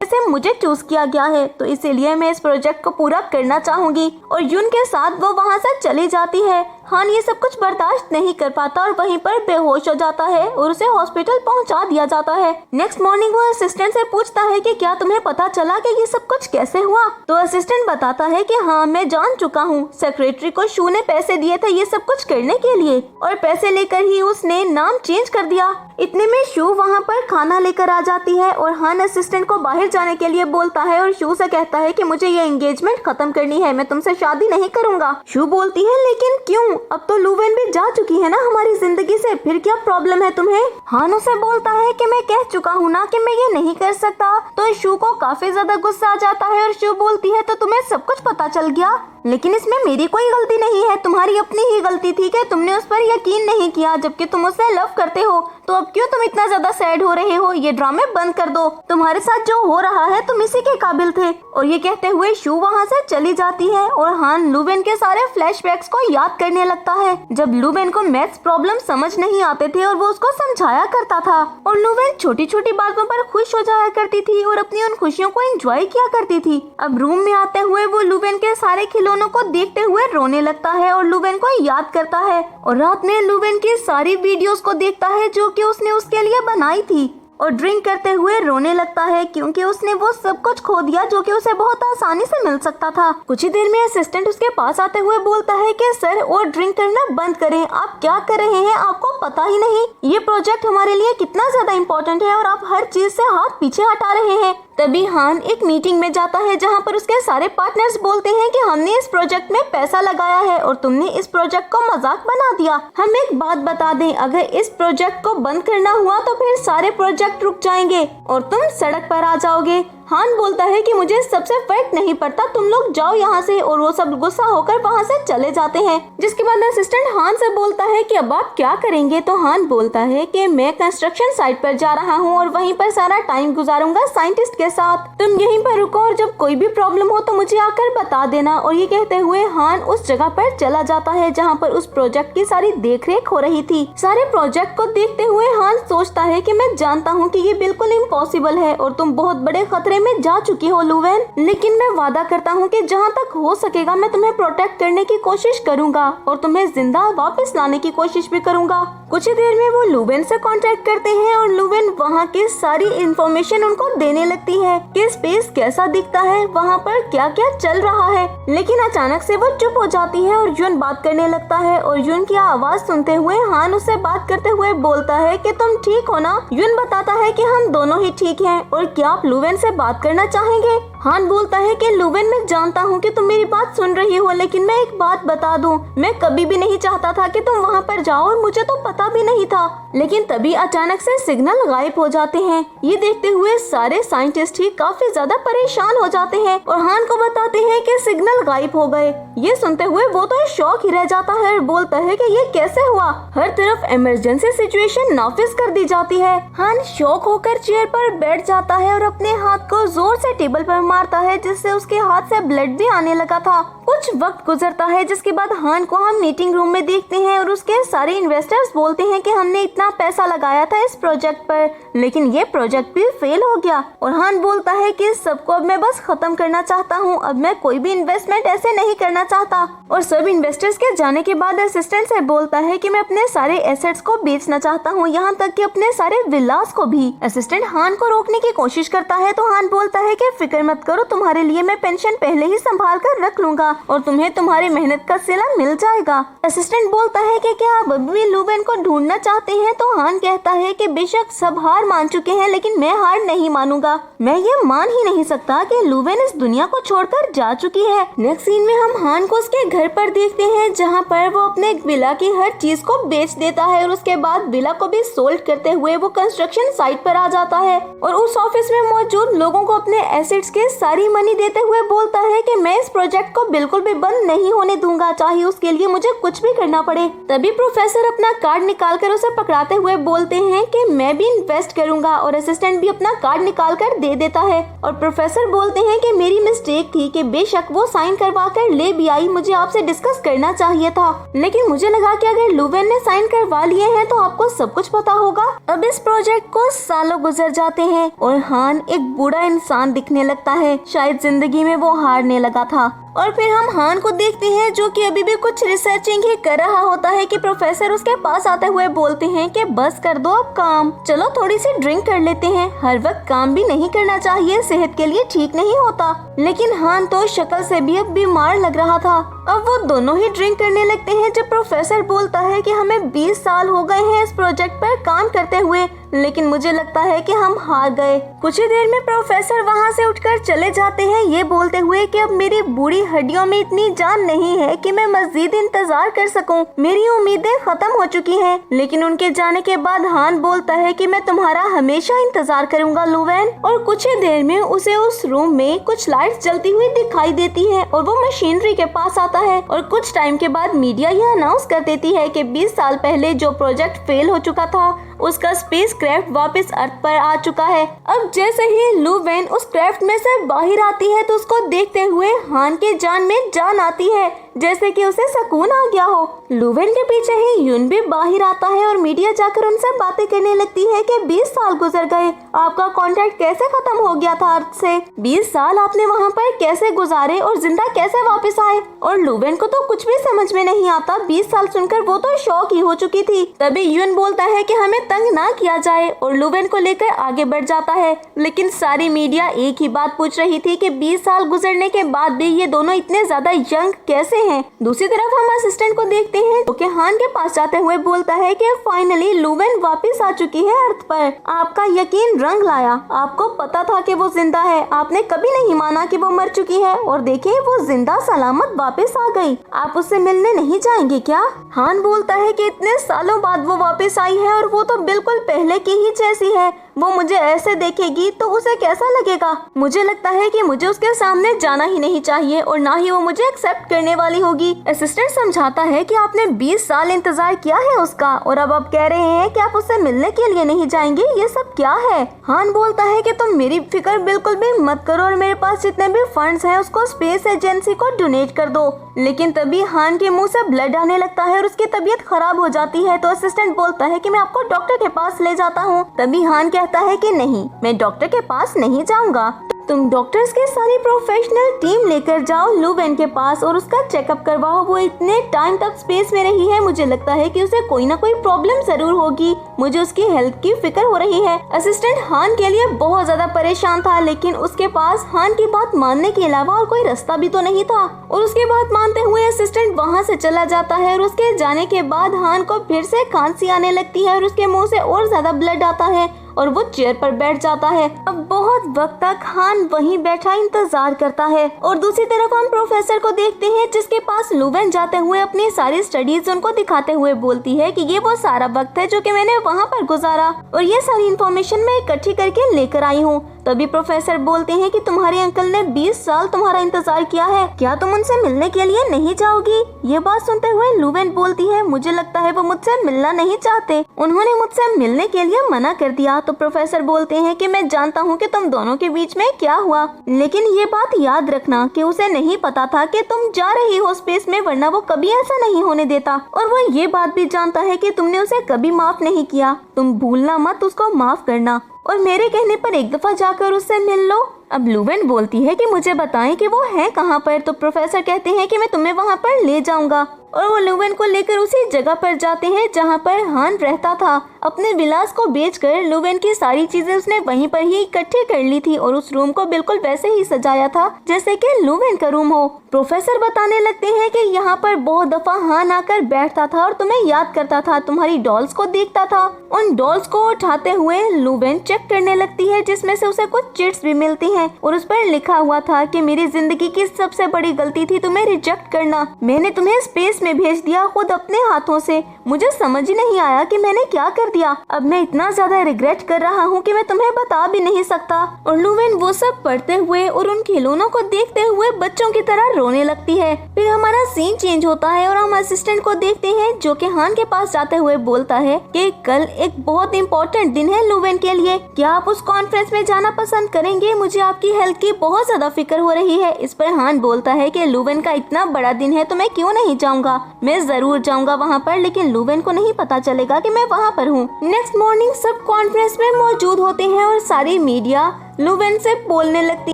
S1: से मुझे चूज किया गया है तो इसीलिए मैं इस प्रोजेक्ट को पूरा करना चाहूंगी। और युन के साथ वो वहाँ से चली जाती है। हान ये सब कुछ बर्दाश्त नहीं कर पाता और वहीं पर बेहोश हो जाता है और उसे हॉस्पिटल पहुंचा दिया जाता है। नेक्स्ट मॉर्निंग वो असिस्टेंट से पूछता है कि क्या तुम्हें पता चला कि ये सब कुछ कैसे हुआ। तो असिस्टेंट बताता है कि हाँ मैं जान चुका हूँ, सेक्रेटरी को शू ने पैसे दिए थे ये सब कुछ करने के लिए और पैसे लेकर ही उसने नाम चेंज कर दिया। इतने में शू वहाँ पर खाना लेकर आ जाती है और हान असिस्टेंट को बाहर जाने के लिए बोलता है और शू से कहता है कि मुझे ये एंगेजमेंट खत्म करनी है, मैं तुमसे शादी नहीं करूँगा। शू बोलती है लेकिन क्यों, अब तो लुवेन भी जा चुकी है ना हमारी जिंदगी से, फिर क्या प्रॉब्लम है तुम्हें। हान उसे बोलता है कि मैं कह चुका हूँ ना कि मैं ये नहीं कर सकता। तो शू को काफी ज्यादा गुस्सा आ जाता है और शू बोलती है तो तुम्हें सब कुछ पता चल गया, लेकिन इसमें मेरी कोई गलती नहीं है, तुम्हारी अपनी ही गलती थी कि तुमने उस पर यकीन नहीं किया जबकि तुम उससे लव करते हो। तो अब क्यों तुम इतना ज्यादा सैड हो रहे हो, ये ड्रामे बंद कर दो, तुम्हारे साथ जो हो रहा है तुम इसी के काबिल थे। और ये कहते हुए शू वहाँ से चली जाती है और हान लुवेन के सारे फ्लैशबैक्स को याद करने लगता है जब लुवेन को मैथ्स प्रॉब्लम समझ नहीं आते थे और वो उसको समझाया करता था और लुवेन छोटी छोटी बातों पर खुश हो जाया करती थी और अपनी उन खुशियों को एंजॉय किया करती थी। अब रूम में आते हुए वो लुवेन के सारे खिलौनों को देखते हुए रोने लगता है और लुवेन को याद करता है और रात में लुवेन की सारी वीडियोस को देखता है जो कि उसने उसके लिए बनाई थी और ड्रिंक करते हुए रोने लगता है क्योंकि उसने वो सब कुछ खो दिया जो कि उसे बहुत आसानी से मिल सकता था। कुछ ही देर में असिस्टेंट उसके पास आते हुए बोलता है कि सर और ड्रिंक करना बंद करें, आप क्या कर रहे हैं, आपको पता ही नहीं ये प्रोजेक्ट हमारे लिए कितना ज्यादा इम्पोर्टेंट है और आप हर चीज से हाथ पीछे हटा रहे हैं। तभी हान एक मीटिंग में जाता है जहाँ पर उसके सारे पार्टनर्स बोलते हैं कि हमने इस प्रोजेक्ट में पैसा लगाया है और तुमने इस प्रोजेक्ट को मजाक बना दिया। हम एक बात बता दें, अगर इस प्रोजेक्ट को बंद करना हुआ तो फिर सारे प्रोजेक्ट रुक जाएंगे और तुम सड़क पर आ जाओगे। हान बोलता है कि मुझे सबसे फर्क नहीं पड़ता, तुम लोग जाओ यहाँ से, और वो सब गुस्सा होकर वहाँ से चले जाते हैं। जिसके बाद असिस्टेंट हान से बोलता है कि अब आप क्या करेंगे। तो हान बोलता है कि मैं कंस्ट्रक्शन साइट पर जा रहा हूँ और वहीं पर सारा टाइम गुजारूंगा साइंटिस्ट के साथ, तुम यहीं पर रुको और जब कोई भी प्रॉब्लम हो तो मुझे आकर बता देना। और ये कहते हुए हान उस जगह पर चला जाता है जहाँ पर उस प्रोजेक्ट की सारी देखरेख हो रही थी। सारे प्रोजेक्ट को देखते हुए हान सोचता है कि मैं जानता हूँ कि ये बिल्कुल इम्पॉसिबल है और तुम बहुत बड़े खतरे में जा चुकी हो लुवेन, लेकिन मैं वादा करता हूँ कि जहाँ तक हो सकेगा मैं तुम्हें प्रोटेक्ट करने की कोशिश करूँगा और तुम्हें जिंदा वापस लाने की कोशिश भी करूँगा। कुछ ही देर में वो लुवेन से कांटेक्ट करते हैं और लुवेन वहाँ की सारी इंफॉर्मेशन उनको देने लगती है कि स्पेस कैसा दिखता है, वहाँ पर क्या क्या चल रहा है। लेकिन अचानक से वो चुप हो जाती है और युन बात करने लगता है और युन की आवाज सुनते हुए हान उससे बात करते हुए बोलता है कि तुम ठीक हो ना। युन बताता है कि हम दोनों ही ठीक हैं और क्या आप लुवेन से बात करना चाहेंगे। हान बोलता है कि लुवेन मैं जानता हूँ कि तुम मेरी बात सुन रही हो, लेकिन मैं एक बात बता दूं, मैं कभी भी नहीं चाहता था कि तुम वहाँ पर जाओ और मुझे तो पता भी नहीं था। लेकिन तभी अचानक से सिग्नल गायब हो जाते हैं। ये देखते हुए सारे साइंटिस्ट ही काफी ज्यादा परेशान हो जाते हैं और हान को बताते हैं कि सिग्नल गायब हो गए। ये सुनते हुए वो तो शॉक ही रह जाता है और बोलता है कि ये कैसे हुआ, हर तरफ इमरजेंसी सिचुएशन नाफिज कर दी जाती है। हान शॉक होकर चेयर पर बैठ जाता है और अपने हाथ को जोर से टेबल पर मारता है जिससे उसके हाथ से ब्लड भी आने लगा था। कुछ वक्त गुजरता है जिसके बाद हान को हम मीटिंग रूम में देखते हैं और उसके सारे इन्वेस्टर्स बोलते हैं कि हमने इतना पैसा लगाया था इस प्रोजेक्ट पर, लेकिन ये प्रोजेक्ट भी फेल हो गया। और हान बोलता है कि सबको अब मैं बस खत्म करना चाहता हूँ, अब मैं कोई भी इन्वेस्टमेंट ऐसे नहीं करना चाहता। और सब इन्वेस्टर्स के जाने के बाद असिस्टेंट से बोलता है कि मैं अपने सारे एसेट्स को बेचना चाहता हूँ, यहाँ तक कि अपने सारे विलास को भी। असिस्टेंट हान को रोकने की कोशिश करता है तो हान बोलता है कि फिक्र मत मत करो, तुम्हारे लिए मैं पेंशन पहले ही संभाल कर रख लूँगा और तुम्हें तुम्हारी मेहनत का सिला मिल जाएगा। असिस्टेंट बोलता है कि क्या आप अभी भी लुवेन को ढूंढना चाहते हैं? तो हान कहता है कि बेशक सब हार मान चुके हैं, लेकिन मैं हार नहीं मानूंगा। मैं ये मान ही नहीं सकता कि लुवेन इस दुनिया को छोड़कर जा चुकी है। नेक्स्ट सीन में हम हान को उसके घर पर देखते हैं, जहाँ पर वो अपने विला की हर चीज को बेच देता है और उसके बाद विला को भी सोल्ड करते हुए वो कंस्ट्रक्शन साइट पर आ जाता है और उस ऑफिस में मौजूद लोगों को अपने एसेट्स के सारी मनी देते हुए बोलता है कि मैं इस प्रोजेक्ट को बिल्कुल भी बंद नहीं होने दूंगा, चाहे उसके लिए मुझे कुछ भी करना पड़े। तभी प्रोफेसर अपना कार्ड निकाल कर उसे पकड़ाते हुए बोलते हैं कि मैं भी इन्वेस्ट करूंगा और असिस्टेंट भी अपना कार्ड निकाल कर दे देता है और प्रोफेसर बोलते हैं कि मेरी मिस्टेक थी कि बेशक वो साइन करवा कर ले भी आई, मुझे आपसे डिस्कस करना चाहिए था, लेकिन मुझे लगा कि अगर लुवेन ने साइन करवा लिए हैं तो आपको सब कुछ पता होगा। अब इस प्रोजेक्ट को सालों गुजर जाते हैं और हान एक बूढ़ा इंसान दिखने लगता है, शायद जिंदगी में वो हारने लगा था। और फिर हम हान को देखते हैं जो कि अभी भी कुछ रिसर्चिंग ही कर रहा होता है कि प्रोफेसर उसके पास आते हुए बोलते हैं कि बस कर दो अब काम, चलो थोड़ी सी ड्रिंक कर लेते हैं, हर वक्त काम भी नहीं करना चाहिए, सेहत के लिए ठीक नहीं होता। लेकिन हान तो शक्ल से भी अब बीमार लग रहा था। अब वो दोनों ही ड्रिंक करने लगते हैं जब प्रोफेसर बोलता है कि हमें 20 साल हो गए हैं इस प्रोजेक्ट पर काम करते हुए, लेकिन मुझे लगता है कि हम हार गए। कुछ ही देर में प्रोफेसर वहाँ से उठकर चले जाते हैं, ये बोलते हुए कि अब मेरी बूढ़ी हड्डियों में इतनी जान नहीं है कि मैं मजीद इंतजार कर सकूं, मेरी उम्मीदें खत्म हो चुकी हैं। लेकिन उनके जाने के बाद हान बोलता है कि मैं तुम्हारा हमेशा इंतजार करूंगा लुवेन। और कुछ ही देर में उसे उस रूम में कुछ लाइट्स जलती हुई दिखाई देती है और वो मशीनरी के पास आता है और कुछ टाइम के बाद मीडिया यह अनाउंस कर देती है कि 20 साल पहले जो प्रोजेक्ट फेल हो चुका था उसका स्पेस क्राफ्ट वापस अर्थ पर आ चुका है। अब जैसे ही लुवेन उस क्राफ्ट में से बाहर आती है तो उसको देखते हुए हान के जान में जान आती है, जैसे कि उसे सुकून आ गया हो। लुवेन के पीछे ही युन भी बाहर आता है और मीडिया जाकर उनसे बातें करने लगती है कि 20 साल गुजर गए, आपका कॉन्ट्रैक्ट कैसे खत्म हो गया था अर्थ से, 20 साल आपने वहाँ पर कैसे गुजारे और जिंदा कैसे वापस आए। और लुवेन को तो कुछ भी समझ में नहीं आता, 20 साल सुनकर वो तो शॉक ही हो चुकी थी। तभी युन बोलता है कि हमें तंग ना किया जाए और लुवेन को लेकर आगे बढ़ जाता है, लेकिन सारी मीडिया एक ही बात पूछ रही थी कि 20 साल गुजरने के बाद भी ये दोनों इतने ज्यादा यंग कैसे हैं। दूसरी तरफ हम असिस्टेंट को देखते हैं जो कि हान के पास जाते हुए बोलता है कि फाइनली लुवेन वापस आ चुकी है अर्थ पर, आपका यकीन रंग लाया, आपको पता था कि वो जिंदा है, आपने कभी नहीं माना कि वो मर चुकी है और देखिए वो जिंदा सलामत वापस आ गई, आप उससे मिलने नहीं जाएंगे क्या? हान बोलता है कि इतने सालों बाद वो वापस आई है और वो तो बिल्कुल पहले की ही जैसी है, वो मुझे ऐसे देखेगी तो उसे कैसा लगेगा? मुझे लगता है कि मुझे उसके सामने जाना ही नहीं चाहिए और ना ही वो मुझे एक्सेप्ट करने वाली होगी। असिस्टेंट समझाता है कि आपने 20 साल इंतजार किया है उसका और अब आप कह रहे हैं कि आप उससे मिलने के लिए नहीं जाएंगे, ये सब क्या है? हान बोलता है कि तुम मेरी फिक्र बिल्कुल भी मत करो और मेरे पास जितने भी फंड्स हैं उसको स्पेस एजेंसी को डोनेट कर दो। लेकिन तभी हान के मुंह से ब्लड आने लगता है और उसकी तबीयत खराब हो जाती है, तो असिस्टेंट बोलता है कि मैं आपको डॉक्टर के पास ले जाता हूँ। तभी हान कहता है कि नहीं, मैं डॉक्टर के पास नहीं जाऊंगा, तुम डॉक्टर्स की सारी प्रोफेशनल टीम लेकर जाओ लुवेन के पास और उसका चेकअप करवाओ, वो इतने टाइम तक स्पेस में रही है, मुझे लगता है कि उसे कोई ना कोई प्रॉब्लम जरूर होगी, मुझे उसकी हेल्थ की फिक्र हो रही है। असिस्टेंट हान के लिए बहुत ज्यादा परेशान था, लेकिन उसके पास हान की बात मानने के अलावा और कोई रास्ता भी तो नहीं था और उसके बात मानते हुए असिस्टेंट वहाँ से चला जाता है और उसके जाने के बाद हान को फिर से खांसी आने लगती है और उसके मुँह से और ज्यादा ब्लड आता है और वो चेयर पर बैठ जाता है। अब बहुत वक्त तक हान वहीं बैठा इंतजार करता है और दूसरी तरफ हम प्रोफेसर को देखते हैं जिसके पास लुवेन जाते हुए अपनी सारी स्टडीज उनको दिखाते हुए बोलती है कि ये वो सारा वक्त है जो कि मैंने वहाँ पर गुजारा और ये सारी इन्फॉर्मेशन मैं इकट्ठी करके लेकर आई हूँ। तभी प्रोफेसर बोलते हैं कि तुम्हारे अंकल ने 20 साल तुम्हारा इंतजार किया है, क्या तुम उनसे मिलने के लिए नहीं जाओगी? ये बात सुनते हुए लुवेन बोलती है मुझे लगता है वो मुझसे मिलना नहीं चाहते, उन्होंने मुझसे मिलने के लिए मना कर दिया। तो प्रोफेसर बोलते हैं कि मैं जानता हूँ कि तुम दोनों के बीच में क्या हुआ, लेकिन ये बात याद रखना कि उसे नहीं पता था कि तुम जा रही हो स्पेस में, वरना वो कभी ऐसा नहीं होने देता। और वो ये बात भी जानता है कि तुमने उसे कभी माफ नहीं किया, तुम भूलना मत उसको माफ करना और मेरे कहने पर एक दफा जाकर उससे मिल लो। अब लुवेन बोलती है कि मुझे बताएं कि वो है कहाँ पर। तो प्रोफेसर कहते हैं कि मैं तुम्हें वहाँ पर ले जाऊंगा। और वो लुवेन को लेकर उसी जगह पर जाते हैं जहाँ पर हान रहता था। अपने विलास को बेचकर लुवेन की सारी चीजें उसने वहीं पर ही इकट्ठी कर ली थी और उस रूम को बिल्कुल वैसे ही सजाया था जैसे कि लुवेन का रूम हो। प्रोफेसर बताने लगते हैं कि यहाँ पर बहुत दफा हान आकर बैठता था और तुम्हें याद करता था, तुम्हारी डॉल्स को देखता था। उन डॉल्स को उठाते हुए लुवेन चेक करने लगती है जिसमें से उसे कुछ चिट्स भी मिलती हैं और उस पर लिखा हुआ था कि मेरी जिंदगी की सबसे बड़ी गलती थी तुम्हें रिजेक्ट करना। मैंने तुम्हें स्पेस में भेज दिया खुद अपने हाथों से। मुझे समझ ही नहीं आया कि मैंने क्या कर दिया। अब मैं इतना ज्यादा रिग्रेट कर रहा हूँ कि मैं तुम्हें बता भी नहीं सकता। और लुवेन वो सब पढ़ते हुए और उन खिलौनों को देखते हुए बच्चों की तरह रोने लगती है। फिर हमारा सीन चेंज होता है और हम असिस्टेंट को देखते हैं जो कि हान के पास जाते हुए बोलता है कि कल एक बहुत इम्पोर्टेंट दिन है लुवेन के लिए। क्या आप उस कॉन्फ्रेंस में जाना पसंद करेंगे? मुझे आपकी हेल्थ की बहुत ज्यादा फिक्र हो रही है। इस पर हान बोलता है कि लुवेन का इतना बड़ा दिन है तो मैं क्यों नहीं जाऊंगा। मैं जरूर जाऊंगा वहाँ पर, लेकिन लुवेन को नहीं पता चलेगा कि मैं वहाँ पर हूँ। नेक्स्ट मॉर्निंग सब कॉन्फ्रेंस में मौजूद होते हैं और सारी मीडिया लुवेन से बोलने लगती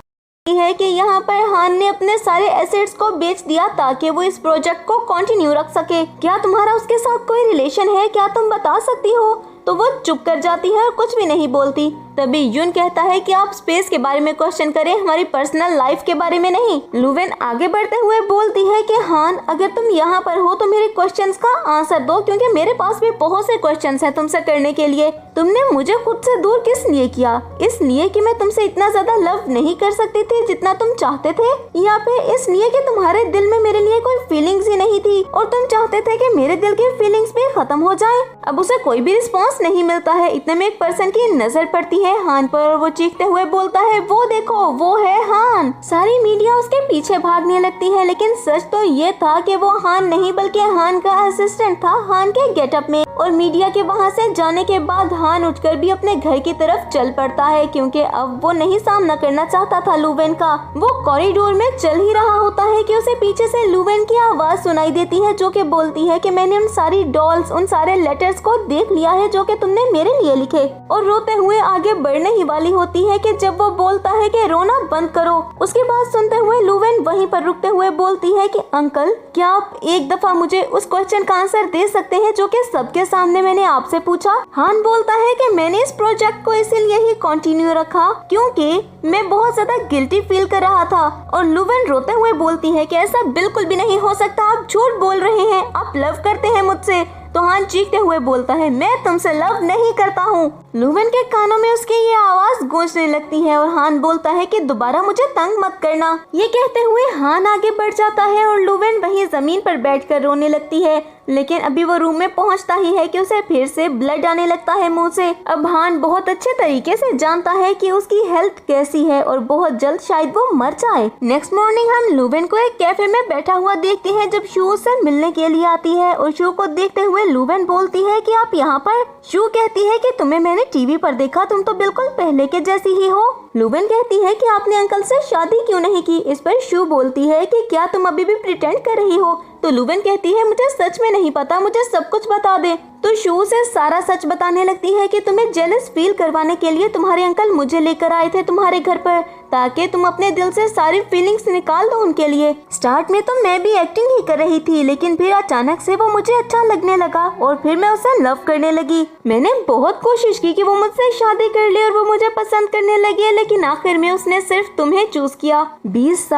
S1: है कि यहाँ पर हान ने अपने सारे एसेट्स को बेच दिया ताकि वो इस प्रोजेक्ट को कंटिन्यू रख सके। क्या तुम्हारा उसके साथ कोई रिलेशन है? क्या तुम बता सकती हो? तो वो चुप कर जाती है और कुछ भी नहीं बोलती। तभी यून कहता है कि आप स्पेस के बारे में क्वेश्चन करें, हमारी पर्सनल लाइफ के बारे में नहीं। लुवेन आगे बढ़ते हुए बोलती है कि हान अगर तुम यहाँ पर हो तो मेरे क्वेश्चंस का आंसर दो, क्योंकि मेरे पास भी बहुत से क्वेश्चंस हैं तुमसे करने के लिए। तुमने मुझे खुद से दूर किस लिए किया? इसलिए कि मैं तुमसे इतना ज्यादा लव नहीं कर सकती थी जितना तुम चाहते थे, या फिर इसलिए कि तुम्हारे दिल में मेरे लिए कोई फीलिंग्स ही नहीं थी और तुम चाहते थे कि मेरे दिल की फीलिंग्स भी खत्म हो जाएं? अब उसे कोई भी रिस्पॉन्स नहीं मिलता है। इतने में एक पर्सन की नजर पड़ती है हान पर और वो चीखते हुए बोलता है, वो देखो वो है हान। सारी मीडिया उसके पीछे भागने लगती है, लेकिन सच तो ये था कि वो हान नहीं बल्कि हान का असिस्टेंट था हान के गेटअप में। और मीडिया के वहाँ से जाने के बाद हान उठकर भी अपने घर की तरफ चल पड़ता है, क्योंकि अब वो नहीं सामना करना चाहता था लुवेन का। वो कॉरिडोर में चल ही रहा होता है कि उसे पीछे से लुवेन की आवाज सुनाई देती है जो कि बोलती है कि मैंने उन सारी डॉल्स, उन सारे लेटर्स को देख लिया है जो कि तुमने मेरे लिए लिखे। और रोते हुए आगे बढ़ने ही वाली होती है कि जब वो बोलता है कि रोना बंद करो। उसकी बात सुनते हुए लुवेन वहीं पर रुकते हुए बोलती है कि अंकल, क्या आप एक दफा मुझे उस क्वेश्चन का आंसर दे सकते हैं जो कि सबके सामने मैंने आपसे पूछा? हान बोलता है कि मैंने इस प्रोजेक्ट को इसीलिए ही कंटिन्यू रखा क्योंकि मैं बहुत ज्यादा गिल्टी फील कर रहा था। और लुवेन रोते हुए बोलती है कि ऐसा बिल्कुल भी नहीं हो सकता, आप झूठ बोल रहे हैं, आप लव करते हैं मुझसे। तो हान चीखते हुए बोलता है, मैं तुमसे लव नहीं करता हूँ। लुवेन के कानों में उसकी ये आवाज गूंजने लगती है और हान बोलता है कि दोबारा मुझे तंग मत करना। ये कहते हुए हान आगे बढ़ जाता है और लुवेन वहीं जमीन पर बैठकर रोने लगती है, लेकिन अभी वो रूम में पहुंचता ही है कि उसे फिर से ब्लड आने लगता है मुंह से। अब हान बहुत अच्छे तरीके से जानता है कि उसकी हेल्थ कैसी है और बहुत जल्द शायद वो मर जाए। नेक्स्ट मॉर्निंग हम लुवेन को एक कैफे में बैठा हुआ देखते हैं जब शू से मिलने के लिए आती है और शू को देखते हुए लुवेन बोलती है कि आप यहाँ पर? शू कहती है कि तुम्हें मैंने टीवी पर देखा, तुम तो बिल्कुल पहले के जैसी ही हो। लुवेन कहती है कि आपने अंकल से शादी क्यों नहीं की? इस पर शू बोलती है कि क्या तुम अभी भी प्रिटेंड कर रही हो? तो लुवेन कहती है मुझे सच में नहीं पता, मुझे सब कुछ बता दे। तो शू से सारा सच बताने लगती है कि तुम्हें जेलस फील करवाने के लिए तुम्हारे अंकल मुझे लेकर आए थे तुम्हारे घर पर ताकि तुम अपने दिल से सारी फीलिंग्स निकाल दो उनके लिए। स्टार्ट में तो मैं भी एक्टिंग ही कर रही थी, लेकिन फिर अचानक से वो मुझे अच्छा लगने लगा और फिर मैं उसे लव करने लगी। मैंने बहुत कोशिश की कि वो मुझसे शादी कर ले और वो मुझे पसंद करने लगे, लेकिन आखिर में उसने सिर्फ तुम्हें चूज किया। 20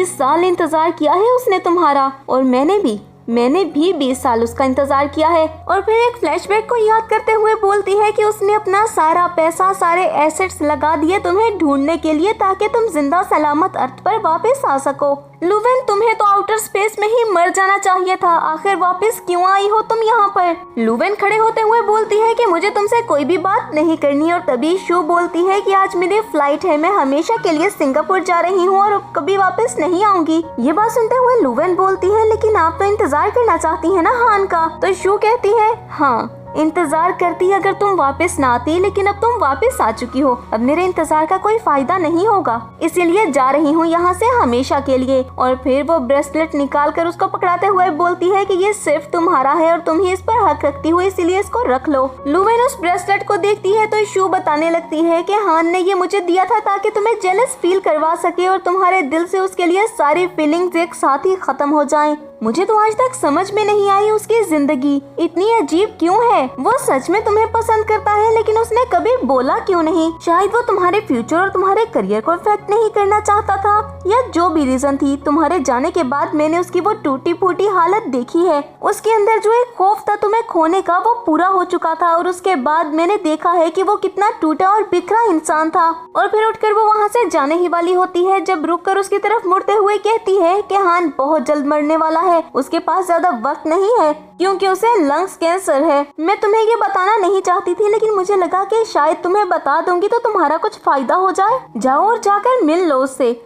S1: साल इंतजार किया है उसने तुम्हारा, और मैंने भी 20 साल उसका इंतजार किया है। और फिर एक फ्लैशबैक को याद करते हुए बोलती है कि उसने अपना सारा पैसा, सारे एसेट्स लगा दिए तुम्हें ढूंढने के लिए ताकि तुम जिंदा सलामत अर्थ पर वापस आ सको। लुवेन, तुम्हें तो आउटर स्पेस में ही मर जाना चाहिए था, आखिर वापस क्यों आई हो तुम यहाँ पर? लुवेन खड़े होते हुए बोलती है कि मुझे तुमसे कोई भी बात नहीं करनी। और तभी शू बोलती है कि आज मेरी फ्लाइट है, मैं हमेशा के लिए सिंगापुर जा रही हूँ और कभी वापस नहीं आऊंगी। ये बात सुनते हुए लुवेन बोलती है, लेकिन आप तो इंतजार करना चाहती है ना हान का? तो शू कहती है, हाँ इंतजार करती अगर तुम वापस ना आती, लेकिन अब तुम वापस आ चुकी हो, अब मेरे इंतजार का कोई फायदा नहीं होगा, इसीलिए जा रही हूँ यहाँ से हमेशा के लिए। और फिर वो ब्रेसलेट निकाल कर उसको पकड़ाते हुए बोलती है कि ये सिर्फ तुम्हारा है और तुम ही इस पर हक रखती हो, इसीलिए इसको रख लो। लुवेन उस ब्रेसलेट को देखती है तो शू बताने लगती है कि हान ने ये मुझे दिया था ताकि तुम्हें जेलस फील करवा सके और तुम्हारे दिल से उसके लिए सारी फीलिंग्स एक साथ ही खत्म हो जाएं। मुझे तो आज तक समझ में नहीं आई उसकी जिंदगी इतनी अजीब क्यों है। वो सच में तुम्हें पसंद करता है लेकिन उसने कभी बोला क्यों नहीं। शायद वो तुम्हारे फ्यूचर और तुम्हारे करियर को इफेक्ट नहीं करना चाहता था, या जो भी रीजन थी, तुम्हारे जाने के बाद मैंने उसकी वो टूटी फूटी हालत देखी है। उसके अंदर जो एक खौफ था तुम्हें खोने का वो पूरा हो चुका था, और उसके बाद मैंने देखा है कि वो कितना टूटा और बिखरा इंसान था। और फिर उठकर वो वहाँ से जाने ही वाली होती है, जब रुककर उसकी तरफ मुड़ते हुए कहती है कि हान बहुत जल्द मरने वाला है, उसके पास ज्यादा वक्त नहीं है क्योंकि उसे लंग्स कैंसर है। मैं तुम्हें ये बताना नहीं चाहती थी लेकिन मुझे लगा कि शायद तुम्हें बता दूंगी तो तुम्हारा कुछ फायदा हो जाए। जाओ और जाकर मिल लो उससे।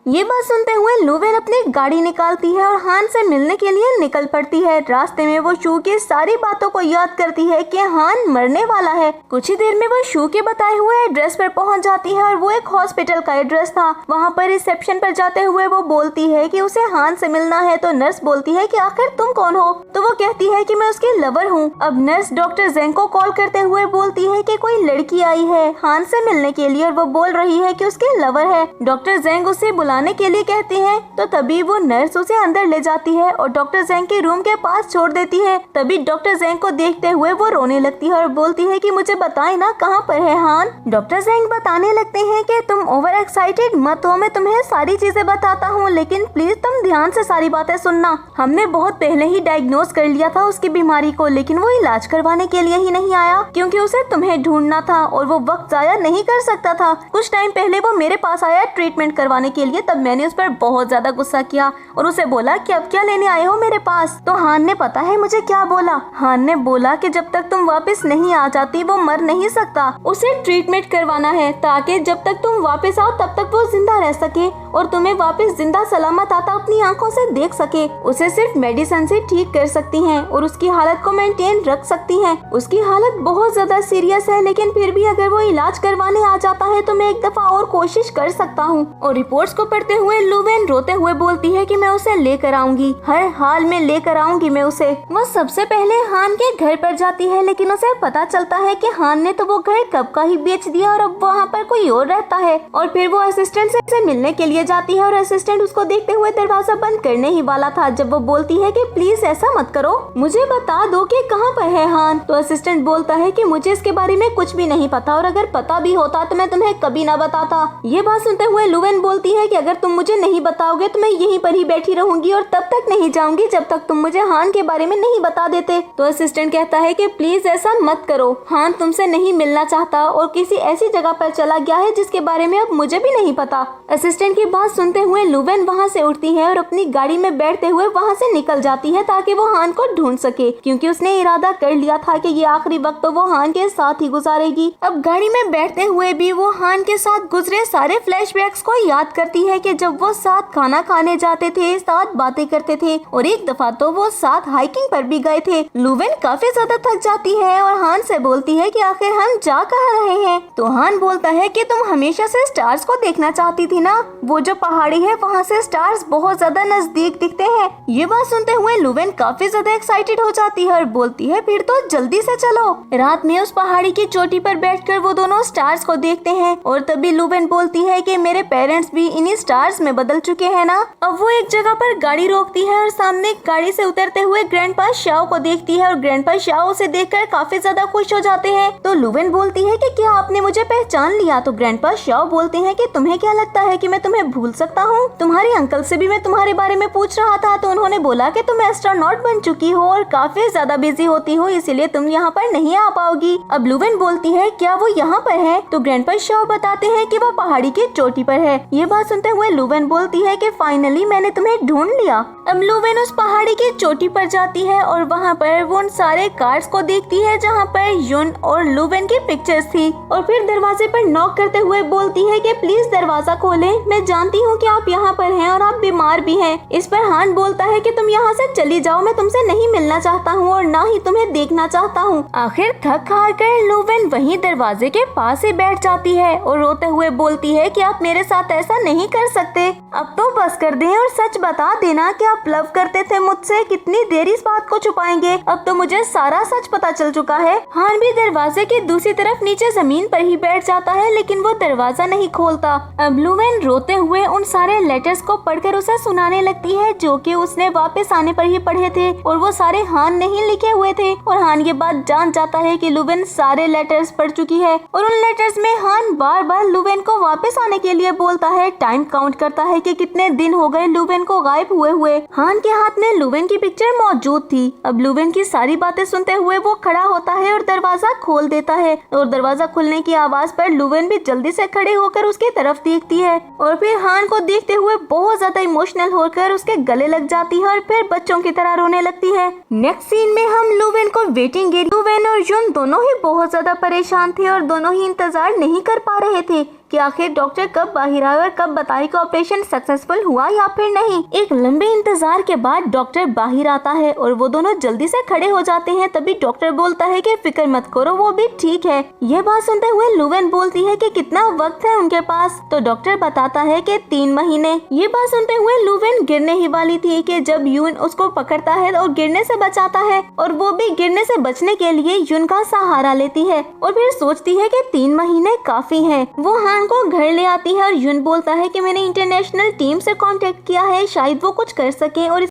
S1: ये बात सुनते हुए लुवेन अपनी गाड़ी निकालती है और हान से मिलने के लिए निकल पड़ती है। रास्ते में वो शू की सारी बातों को याद करती है कि हान मरने वाला है। कुछ ही देर में वो शू के बताए हुए एड्रेस पर पहुंच जाती है और वो एक हॉस्पिटल का एड्रेस था। वहाँ पर रिसेप्शन पर जाते हुए वो बोलती है कि उसे हान से मिलना है, तो नर्स बोलती है कि आखिर तुम कौन हो। तो वो कहती है कि मैं उसकी लवर हूँ। अब नर्स डॉक्टर जेंग को कॉल करते हुए बोलती है कि कोई लड़की आई है हान से मिलने के लिए और वो बोल रही है कि उसकी लवर है। डॉक्टर जेंग उसे बुलाने के लिए कहती है, तो तभी वो नर्स उसे अंदर ले जाती है और डॉक्टर जेंग के रूम के पास छोड़ देती है। तभी डॉक्टर जेंग को देखते हुए वो रोने लगती है और बोलती है कि मुझे बताए ना कहाँ पर है हान। डॉक्टर जेंग बताने लगते हैं कि तुम ओवर एक्साइटेड मत हो, मैं तुम्हें सारी चीजें बताता हूँ, लेकिन प्लीज तुम ध्यान से सारी बातें सुनना। हमने बहुत पहले ही डायग्नोज कर लिया था उसकी बीमारी को, लेकिन वो इलाज करवाने के लिए ही नहीं आया क्योंकि उसे तुम्हें ढूंढना था और वो वक्त जाया नहीं कर सकता था। कुछ टाइम पहले वो मेरे पास आया ट्रीटमेंट करवाने के लिए, तब मैंने उस पर बहुत ज्यादा गुस्सा किया और उसे बोला कि अब क्या लेने आए हो मेरे पास। तो हान ने पता है मुझे क्या बोला। हान ने बोला कि जब तक तुम वापस नहीं आ जाती वो मर नहीं सकता, उसे ट्रीटमेंट करवाना है ताकि जब तक तुम वापस आओ तब तक वो जिंदा रह सके और तुम्हें वापस जिंदा सलामत आता अपनी आंखों से देख सके। उसे सिर्फ मेडिसिन से ठीक कर सकती हैं और उसकी हालत को मेंटेन रख सकती हैं। उसकी हालत बहुत ज्यादा सीरियस है, लेकिन फिर भी अगर वो इलाज करवाने आ जाता है तो मैं एक दफा और कोशिश कर सकता हूँ। और रिपोर्ट्स को पढ़ते हुए लुवेन रोते हुए बोलती है कि मैं उसे लेकर आऊंगी, हर हाल में लेकर आऊंगी मैं उसे। वो सबसे पहले हान के घर पर जाती है, लेकिन उसे पता चलता है कि हान ने तो वो घर कब का ही बेच दिया और अब वहाँ पर कोई और रहता है। और फिर वो असिस्टेंट से मिलने के लिए जाती है और असिस्टेंट उसको देखते हुए दरवाजा बंद करने ही वाला था जब वो बोलती है कि प्लीज ऐसा मत करो, मुझे बता दो कि कहाँ पर है हान। तो असिस्टेंट बोलता है कि मुझे इसके बारे में कुछ भी नहीं पता और अगर पता भी होता तो मैं तुम्हें कभी ना बताता। ये बात सुनते हुए लुवेन बोलती है कि अगर तुम मुझे नहीं बताओगे तो मैं यहीं पर ही बैठी रहूंगी और तब तक नहीं जाऊंगी जब तक तुम मुझे हान के बारे में नहीं बता देते। तो असिस्टेंट कहता है कि प्लीज ऐसा मत करो, हान तुमसे नहीं मिलना चाहता और किसी ऐसी जगह पर चला गया है जिसके बारे में अब मुझे भी नहीं पता। असिस्टेंट की बात सुनते हुए लुवेन वहाँ से उठती है और अपनी गाड़ी में बैठते हुए वहाँ से निकल जाती है ताकि वो हान को ढूंढ सके, क्योंकि उसने इरादा कर लिया था कि ये आखिरी वक्त तो वो हान के साथ ही गुजारेगी। अब गाड़ी में बैठते हुए भी वो हान के साथ गुजरे सारे फ्लैशबैक्स को याद करती है कि जब वो साथ खाना खाने जाते थे, साथ बातें करते थे और एक दफा तो वो साथ हाइकिंग पर भी गए थे। लुवेन काफी ज्यादा थक जाती है और हान से बोलती है कि आखिर हम जा कहाँ रहे हैं। तो हान बोलता है कि तुम हमेशा से स्टार्स को देखना चाहती थी ना, वो जो पहाड़ी है वहाँ से स्टार्स बहुत ज्यादा नजदीक दिखते हैं। ये बात सुनते हुए लुवेन काफी ज्यादा एक्साइटेड हो जाती है और बोलती है फिर तो जल्दी से चलो। रात में उस पहाड़ी की चोटी पर बैठकर वो दोनों स्टार्स को देखते हैं और तभी लुवेन बोलती है कि मेरे पेरेंट्स भी इन्हीं स्टार्स में बदल चुके हैं ना। अब वो एक जगह पर गाड़ी रोकती है और सामने गाड़ी से उतरते हुए ग्रैंडपा शाओ को देखती है और ग्रैंडपा शाओ उसे देखकर काफी ज्यादा खुश हो जाते हैं। तो लुवेन बोलती है कि क्या आपने मुझे पहचान लिया। तो ग्रैंडपा शाओ बोलते हैं कि तुम्हें क्या लगता है कि मैं तुम्हें भूल सकता हूँ, तुम्हारे अंकल से भी मैं तुम्हारे बारे में पूछ रहा था तो उन्होंने बोला कि तुम एस्ट्रोनॉट बन चुकी हो और काफी ज्यादा बिजी होती हो, इसीलिए तुम यहाँ पर नहीं आ पाओगी। अब लुवेन बोलती है क्या वो यहाँ पर है। तो ग्रैंडपा शाओ बताते हैं कि वो पहाड़ी की चोटी पर है। ये बात सुनते हुए लुवेन बोलती है कि फाइनली मैंने तुम्हें ढूंढ लिया। अब लुवेन उस पहाड़ी की चोटी पर जाती है और वहाँ पर वो उन सारे कार्ड्स को देखती है जहाँ पर युन और लुवेन की पिक्चर्स थी और फिर दरवाजे पर नॉक करते हुए बोलती है कि प्लीज दरवाजा खोलें, मैं जानती हूँ कि आप यहाँ पर हैं और आप बीमार भी हैं। इस पर हान बोलता है कि तुम यहाँ से चली जाओ, मैं तुमसे नहीं मिलना चाहता हूँ और ना ही तुम्हें देखना चाहता हूँ। आखिर थक हार कर लुवेन वहीं दरवाजे के पास ही बैठ जाती है और रोते हुए बोलती है कि आप मेरे साथ ऐसा नहीं कर सकते, अब तो बस कर दें और सच बता देना कि आप लव करते थे मुझसे। कितनी देर इस बात को छुपाएंगे? अब तो मुझे सारा सच पता चल चुका है। हान भी दरवाजे की दूसरी तरफ नीचे जमीन पर ही बैठ जाता है, लेकिन वो दरवाजा नहीं खोलता। अब लुवेन रोते हुए उन सारे लेटर्स को पढ़कर उसे सुनाने लगती है जो कि उसने वापस आने पर ही पढ़े थे, और वो सारे हान ने ही लिखे हुए थे। और हान ये बात जान जाता है कि लुवेन सारे लेटर्स पढ़ चुकी है, और उन लेटर्स में हान बार बार लुवेन को वापस आने के लिए बोलता है। टाइम काउंट करता है कि कितने दिन हो गए लुवेन को गायब हुए। हान के हाथ में लुवेन की पिक्चर मौजूद थी। अब लुवेन की सारी बातें सुनते हुए वो खड़ा होता है और दरवाजा खोल देता है, और दरवाजा खुलने की आवाज पर लुवेन भी जल्दी से खड़े होकर उसकी तरफ देखती है, और फिर हान को देखते हुए बहुत ज्यादा इमोशनल होकर उसके गले लग जाती है और फिर बच्चों की तरह रोने लगती है। नेक्स्ट सीन में हम लुवेन को वेटिंग एरिया, लुवेन और युन दोनों ही बहुत ज्यादा परेशान थे और दोनों ही इंतजार नहीं कर पा रहे थे कि आखिर डॉक्टर कब बाहर आए और कब बताए कि ऑपरेशन सक्सेसफुल हुआ या फिर नहीं। एक लंबे इंतजार के बाद डॉक्टर बाहर आता है और वो दोनों जल्दी से खड़े हो जाते हैं। तभी डॉक्टर बोलता है कि फिक्र मत करो, वो भी ठीक है। यह बात सुनते हुए लुवेन बोलती है कि कितना वक्त है उनके पास, तो डॉक्टर बताता है कि 3 महीने। ये बात सुनते हुए लुवेन गिरने ही वाली थी कि जब युन उसको पकड़ता है और गिरने से बचाता है, और वो भी गिरने से बचने के लिए युन का सहारा लेती है, और फिर सोचती है कि 3 महीने काफी है। वो हान को घर ले आती है और युन बोलता है कि मैंने इंटरनेशनल टीम से कांटेक्ट किया है, शायद वो कुछ कर सके और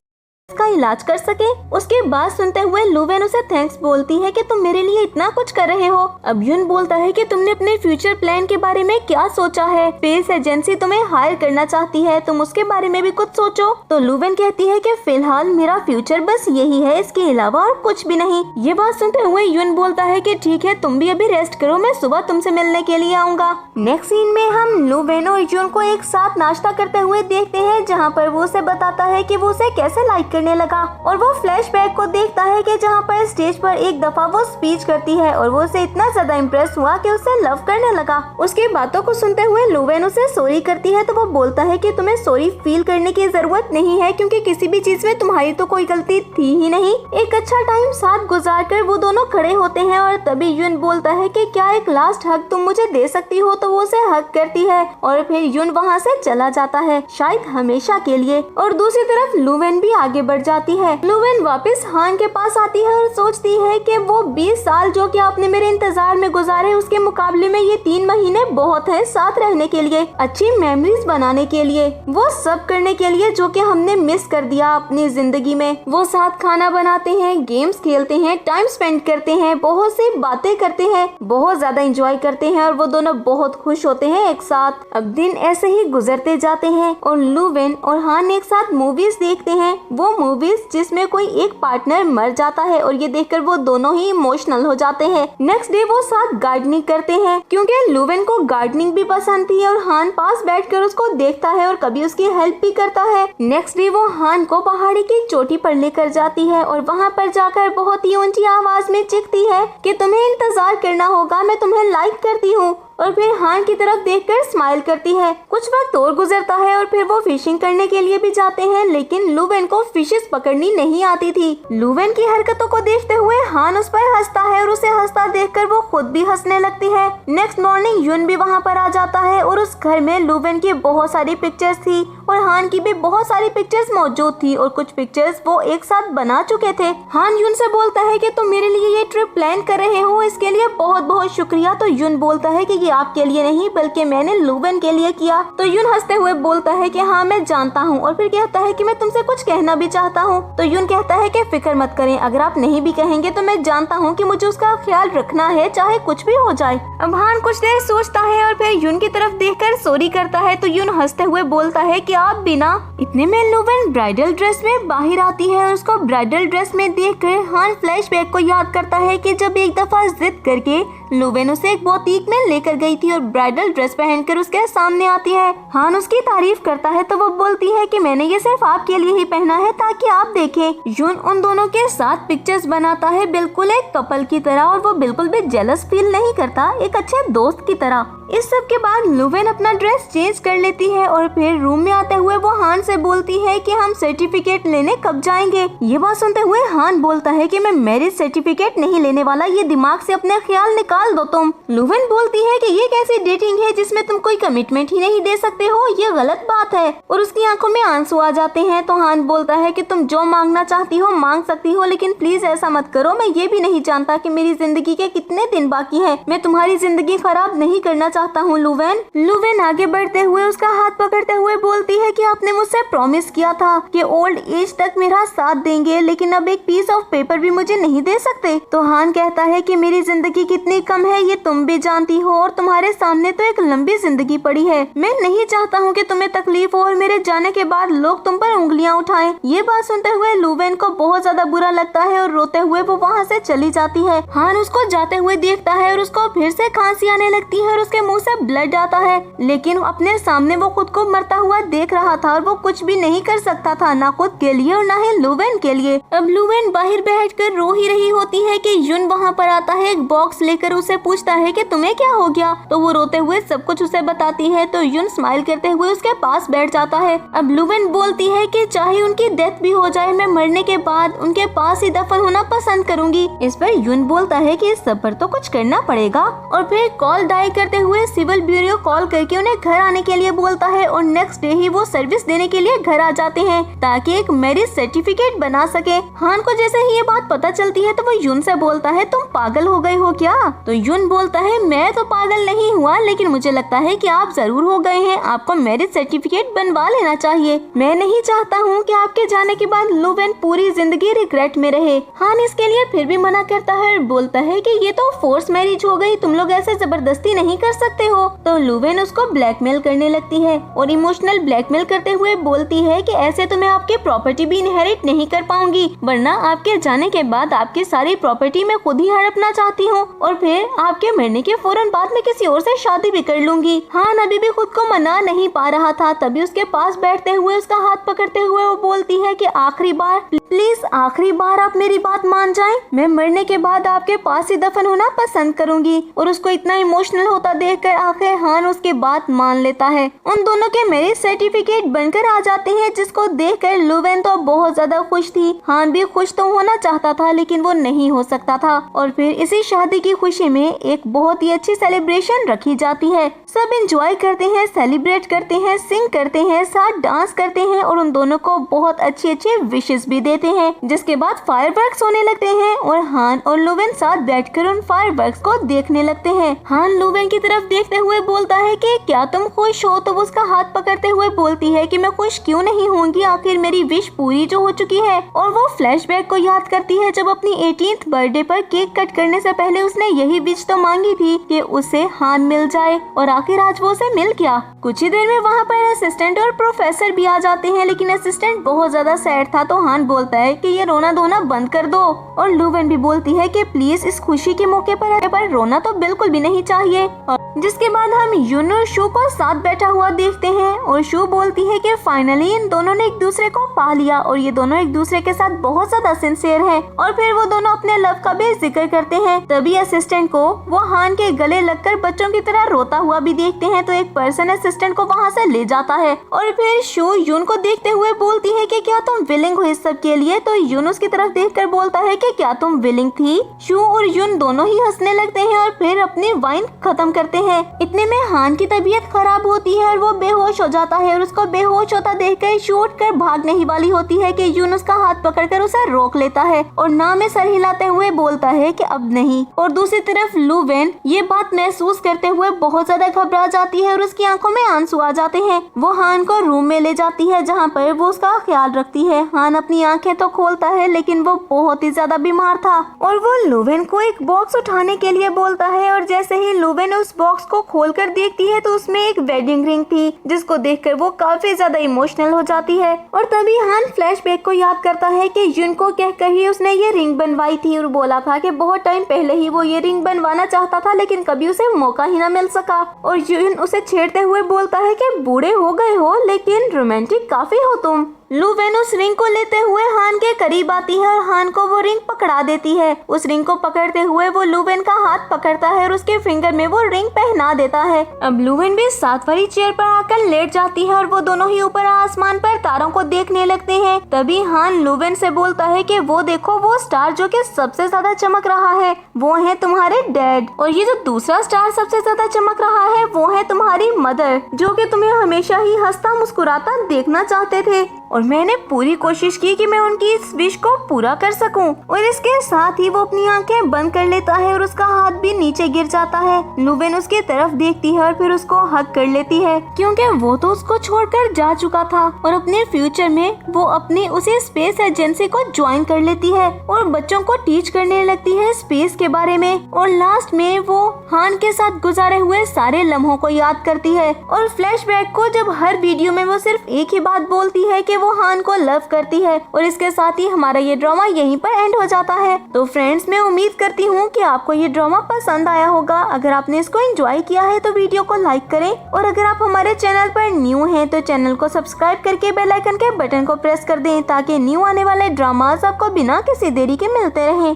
S1: इसका इलाज कर सके। उसके बाद सुनते हुए लुवेन उसे थैंक्स बोलती है कि तुम मेरे लिए इतना कुछ कर रहे हो। अब युन बोलता है कि तुमने अपने फ्यूचर प्लान के बारे में क्या सोचा है? स्पेस एजेंसी तुम्हें हायर करना चाहती है, तुम उसके बारे में भी कुछ सोचो। तो लुवेन कहती है कि फिलहाल मेरा फ्यूचर बस यही है, इसके अलावा और कुछ भी नहीं। ये बात सुनते हुए युन बोलता है कि ठीक है, तुम भी अभी रेस्ट करो, मैं सुबह तुमसे मिलने के लिए आऊंगा। नेक्स्ट सीन में हम लुवेन और युन को एक साथ नाश्ता करते हुए देखते हैं, जहाँ पर वो उसे बताता है कि वो उसे कैसे लाइक करने लगा, और वो फ्लैशबैक को देखता है कि जहाँ पर स्टेज पर एक दफा वो स्पीच करती है और वो उसे इतना ज्यादा इम्प्रेस हुआ कि उसे लव करने लगा। उसकी बातों को सुनते हुए लुवेन उसे सॉरी करती है, तो वो बोलता है कि तुम्हें सॉरी फील करने की जरूरत नहीं है, क्योंकि किसी भी चीज में तुम्हारी तो कोई गलती थी ही नहीं। एक अच्छा टाइम साथ गुजार कर वो दोनों खड़े होते हैं, और तभी युन बोलता है कि क्या एक लास्ट हग तुम मुझे दे सकती हो? तो वो उसे हग करती है और फिर युन वहाँ से चला जाता है, शायद हमेशा के लिए। और दूसरी तरफ लुवेन भी आगे बढ़ जाती है। लुवेन वापस हान के पास आती है और सोचती है कि वो 20 साल जो कि आपने मेरे इंतजार में गुजारे, उसके मुकाबले में ये 3 महीने बहुत है साथ रहने के लिए, अच्छी मेमोरीज बनाने के लिए, वो सब करने के लिए जो कि हमने मिस कर दिया अपनी जिंदगी में। वो साथ खाना बनाते हैं, गेम्स खेलते हैं, टाइम स्पेंड करते हैं, बहुत सी बातें करते हैं, बहुत ज्यादा एंजॉय करते हैं, और वो दोनों बहुत खुश होते हैं एक साथ। अब दिन ऐसे ही गुजरते जाते हैं और लुवेन और हान एक साथ मूवीज देखते हैं। वो मूवीज जिसमें कोई एक पार्टनर मर जाता है, और ये देखकर वो दोनों ही इमोशनल हो जाते हैं। नेक्स्ट डे वो साथ गार्डनिंग करते हैं, क्योंकि लुवेन को गार्डनिंग भी पसंद थी, और हान पास बैठकर उसको देखता है और कभी उसकी हेल्प भी करता है। नेक्स्ट डे वो हान को पहाड़ी की चोटी पर लेकर जाती है, और वहाँ पर जाकर बहुत ही ऊंची आवाज में चीखती है कि तुम्हें इंतजार करना होगा, मैं तुम्हें लाइक करती हूँ। और फिर हान की तरफ देखकर स्माइल करती है। कुछ वक्त और गुजरता है और फिर वो फिशिंग करने के लिए भी जाते हैं, लेकिन लुवेन को फिशेस पकड़नी नहीं आती थी। लुवेन की हरकतों को देखते हुए हान उस पर हंसता है, और उसे हंसता देखकर वो खुद भी हंसने लगती है। नेक्स्ट मॉर्निंग युन भी वहाँ पर आ जाता है, और उस घर में लुवेन की बहुत सारी पिक्चर्स थी और हान की भी बहुत सारी पिक्चर्स मौजूद थी, और कुछ पिक्चर्स वो एक साथ बना चुके थे। हान युन से बोलता है कि तुम मेरे लिए ये ट्रिप प्लान कर रहे हो, इसके लिए बहुत बहुत शुक्रिया। तो युन बोलता है कि ये आपके लिए नहीं बल्कि मैंने लुवेन के लिए किया। तो युन हंसते हुए बोलता है कि हाँ मैं जानता हूँ, और फिर कहता है कि मैं तुमसे कुछ कहना भी चाहता हूँ। तो युन कहता है कि फिक्र मत करें, अगर आप नहीं भी कहेंगे तो मैं जानता हूँ कि मुझे उसका ख्याल रखना है, चाहे कुछ भी हो जाए। अब हान कुछ देर सोचता है और फिर युन की तरफ देखकर सॉरी करता है। तो युन हंसते हुए बोलता है कि आप बिना। इतने में लुवेन ब्राइडल ड्रेस में बाहर आती है, और उसको ब्राइडल ड्रेस में देखकर हान फ्लैशबैक को याद करता है कि जब एक दफा जिद करके लुवेन उसे एक बुटीक में लेकर गई थी और ब्राइडल ड्रेस पहनकर उसके सामने आती है। हान उसकी तारीफ करता है, तो वो बोलती है कि मैंने ये सिर्फ आपके लिए ही पहना है ताकि आप देखें। युन उन दोनों के साथ पिक्चर्स बनाता है बिल्कुल एक कपल की तरह, और वो बिल्कुल भी जेलस फील नहीं करता, एक अच्छे दोस्त की तरह। इस सब के बाद लुवेन अपना ड्रेस चेंज कर लेती है, और फिर रूम में आते हुए वो हान से बोलती है कि हम सर्टिफिकेट लेने कब जाएंगे। ये बात सुनते हुए हान बोलता है कि मैं मैरिज सर्टिफिकेट नहीं लेने वाला, ये दिमाग से अपने ख्याल निकाल निकाल दो तुम। लुवेन बोलती है कि ये कैसी डेटिंग है जिसमें तुम कोई कमिटमेंट ही नहीं दे सकते हो, ये गलत बात है। और उसकी आंखों में आंसू आ जाते हैं। तो हान बोलता है कि तुम जो मांगना चाहती हो मांग सकती हो, लेकिन प्लीज ऐसा मत करो। मैं ये भी नहीं जानता कि मेरी जिंदगी के कितने दिन बाकी है। मैं तुम्हारी जिंदगी खराब नहीं करना चाहता हूँ लुवेन। लुवेन आगे बढ़ते हुए उसका हाथ पकड़ते हुए बोलती है कि आपने मुझसे प्रॉमिस किया था कि ओल्ड एज तक मेरा साथ देंगे, लेकिन अब एक पीस ऑफ पेपर भी मुझे नहीं दे सकते। तो हान कहता है कि मेरी जिंदगी कितनी कम है ये तुम भी जानती हो, और तुम्हारे सामने तो एक लंबी जिंदगी पड़ी है। मैं नहीं चाहता हूँ कि तुम्हें तकलीफ हो और मेरे जाने के बाद लोग तुम पर उंगलियां उठाएं। ये बात सुनते हुए लुवेन को बहुत ज्यादा बुरा लगता है और रोते हुए वो वहाँ से चली जाती है। हान उसको जाते हुए देखता है और उसको फिर से खांसी आने लगती है और उसके मुंह से ब्लड आता है, लेकिन अपने सामने वो खुद को मरता हुआ देख रहा था और वो कुछ भी नहीं कर सकता था, ना खुद के लिए और ना ही लुवेन के लिए। अब लुवेन बाहर बैठकर रो ही रही होती है कि युन वहाँ पर आता है, एक बॉक्स लेकर उसे पूछता है कि तुम्हें क्या हो गया। तो वो रोते हुए सब कुछ उसे बताती है। तो युन स्माइल करते हुए उसके पास बैठ जाता है। अब लुवेन बोलती है कि चाहे उनकी डेथ भी हो जाए, मैं मरने के बाद उनके पास ही दफन होना पसंद करूंगी। इस पर युन बोलता है कि इस सब पर तो कुछ करना पड़ेगा, और फिर कॉल डायल करते हुए सिविल ब्यूरो कॉल करके उन्हें घर आने के लिए बोलता है। और नेक्स्ट डे ही वो सर्विस देने के लिए घर आ जाते हैं ताकि एक मैरिज सर्टिफिकेट बना सके। हान को जैसे ही ये बात पता चलती है तो वो युन से बोलता है तुम पागल हो गए हो क्या। तो युन बोलता है मैं तो पागल नहीं हुआ, लेकिन मुझे लगता है कि आप जरूर हो गए हैं। आपको मैरिज सर्टिफिकेट बनवा लेना चाहिए। मैं नहीं चाहता हूँ कि आपके जाने के बाद लुवेन पूरी जिंदगी रिग्रेट में रहे। हान इसके लिए फिर भी मना करता है और बोलता है कि ये तो फोर्स मैरिज हो गई, तुम लोग ऐसे जबरदस्ती नहीं कर सकते हो। तो लुवेन उसको ब्लैकमेल करने लगती है और इमोशनल ब्लैकमेल करते हुए बोलती है कि ऐसे तो मैं आपकी प्रॉपर्टी भी इनहेरिट नहीं कर पाऊंगी, वरना आपके जाने के बाद आपकी सारी प्रॉपर्टी मैं खुद ही हड़पना चाहती हूँ, और फिर आपके मरने के फौरन बाद में किसी और से शादी भी कर लूंगी। हान अभी भी खुद को मना नहीं पा रहा था। तभी उसके पास बैठते हुए उसका हाथ पकड़ते हुए वो बोलती है कि आखिरी बार, प्लीज आखिरी बार आप मेरी बात मान जाएं। मैं मरने के बाद आपके पास ही दफन होना पसंद करूंगी। और उसको इतना इमोशनल होता देखकर आखिर हान उसकी बात मान लेता है। उन दोनों के मैरिज सर्टिफिकेट बनकर आ जाते हैं, जिसको देखकर लुवेन तो बहुत ज्यादा खुश थी। हान भी खुश तो होना चाहता था, लेकिन वो नहीं हो सकता था। और फिर इसी शादी की खुशी में एक बहुत ही अच्छी सेलिब्रेशन रखी जाती है। सब एंजॉय करते हैं, सेलिब्रेट करते हैं, सिंग करते हैं, साथ डांस करते हैं और उन दोनों को बहुत अच्छी अच्छी विशेस भी देते हैं। जिसके बाद फायरवर्क्स होने लगते हैं और हान और लुवेन साथ बैठकर उन फायरवर्क्स को देखने लगते हैं। हान लुवेन की तरफ देखते हुए बोलता है कि क्या तुम खुश हो। तो वो उसका हाथ पकड़ते हुए बोलती है कि मैं खुश क्यों नहीं होंगी, आखिर मेरी विश पूरी जो हो चुकी है। और वो फ्लैशबैक को याद करती है जब अपनी 18th बर्थडे पर केक कट करने से पहले उसने यही विश तो मांगी थी कि उसे हान मिल जाए, और आखिर आज वो उसे मिल गया। कुछ ही देर में वहाँ पर असिस्टेंट और प्रोफेसर भी आ जाते हैं, लेकिन असिस्टेंट बहुत ज्यादा सैड था। तो हान बोलता है कि ये रोना धोना बंद कर दो, और लुवेन भी बोलती है कि प्लीज इस खुशी के मौके पर रोना तो बिल्कुल भी नहीं चाहिए। जिसके बाद हम युन और शू को साथ बैठा हुआ देखते हैं और शू बोलती है कि फाइनली इन दोनों ने एक दूसरे को पा लिया और ये दोनों एक दूसरे के साथ बहुत ज्यादा सिंसियर हैं। और फिर वो दोनों अपने लव का भी जिक्र करते हैं। तभी असिस्टेंट को वो हान के गले लगकर बच्चों की तरह रोता हुआ भी देखते हैं। तो एक पर्सन असिस्टेंट को वहाँ से ले जाता है और फिर शू युन को देखते हुए बोलती है कि क्या तुम विलिंग हो इस सब के लिए। तो युन उसकी तरफ देखकर बोलता है कि क्या तुम विलिंग थी। शू और युन दोनों ही हंसने लगते हैं और फिर अपनी वाइन खत्म करते हैं। इतने में हान की तबीयत खराब होती है और वो बेहोश हो जाता है, और उसको बेहोश होता देखकर शू उठकर भागने ही वाली होती है कि युन उसका हाथ पकड़कर उसे रोक लेता है और ना में सर हिलाते हुए बोलता है कि अब नहीं। और दूसरी तरफ लुवेन ये बात महसूस करते हुए बहुत ज्यादा घबरा जाती है और उसकी आंखों में आंसू आ जाते हैं। वो हान को रूम में ले जाती है जहाँ पर वो उसका ख्याल रखती है। हान अपनी आंखें तो खोलता है, लेकिन वो बहुत ही ज्यादा बीमार था और वो लुवेन को एक बॉक्स उठाने के लिए बोलता है। और जैसे ही लुवेन उस बॉक्स को खोलकर देखती है तो उसमें एक वेडिंग रिंग थी, जिसको देखकर वो काफी ज्यादा इमोशनल हो जाती है। और तभी हान फ्लैशबैक को याद करता है कि युन को कहकर ही उसने ये रिंग बनवाई थी और बोला था कि बहुत टाइम पहले ही वो ये रिंग बनवाना चाहता था, लेकिन कभी उसे मौका ही ना मिल सका। और युन उसे छेड़ते हुए बोलता है कि बूढ़े हो गए हो लेकिन रोमांटिक काफी हो तुम। लुवेन उस रिंग को लेते हुए हान के करीब आती है और हान को वो रिंग पकड़ा देती है। उस रिंग को पकड़ते हुए वो लुवेन का हाथ पकड़ता है और उसके फिंगर में वो रिंग पहना देता है। अब लुवेन भी साथ वाली चेयर पर आकर लेट जाती है और वो दोनों ही ऊपर आसमान पर तारों को देखने लगते हैं। तभी हान लुवेन से बोलता है कि वो देखो, वो स्टार जो कि सबसे ज्यादा चमक रहा है वो है तुम्हारे डैड, और ये जो दूसरा स्टार सबसे ज्यादा चमक रहा है वो है तुम्हारी मदर, जो कि तुम्हें हमेशा ही हंसता मुस्कुराता देखना चाहते थे और मैंने पूरी कोशिश की कि मैं उनकी इस विश को पूरा कर सकूं। और इसके साथ ही वो अपनी आंखें बंद कर लेता है और उसका हाथ भी नीचे गिर जाता है। लुवेन उसकी तरफ देखती है और फिर उसको हग कर लेती है, क्योंकि वो तो उसको छोड़कर जा चुका था और अपने फ्यूचर में वो अपनी उसी स्पेस एजेंसी को ज्वाइन कर लेती है और बच्चों को टीच करने लगती है स्पेस के बारे में। और लास्ट में वो हान के साथ गुजारे हुए सारे लम्हों को याद करती है और फ्लैशबैक को जब हर वीडियो में वो सिर्फ एक ही बात बोलती है कि वो हान को लव करती है। और इसके साथ ही हमारा ये ड्रामा यहीं पर एंड हो जाता है। तो फ्रेंड्स, मैं उम्मीद करती हूँ कि आपको ये ड्रामा पसंद आया होगा। अगर आपने इसको एंजॉय किया है तो वीडियो को लाइक करें और अगर आप हमारे चैनल पर न्यू हैं तो चैनल को सब्सक्राइब करके बेल आइकन के बटन को प्रेस कर दें ताकि न्यू आने वाले ड्रामास आपको बिना किसी देरी के मिलते रहें।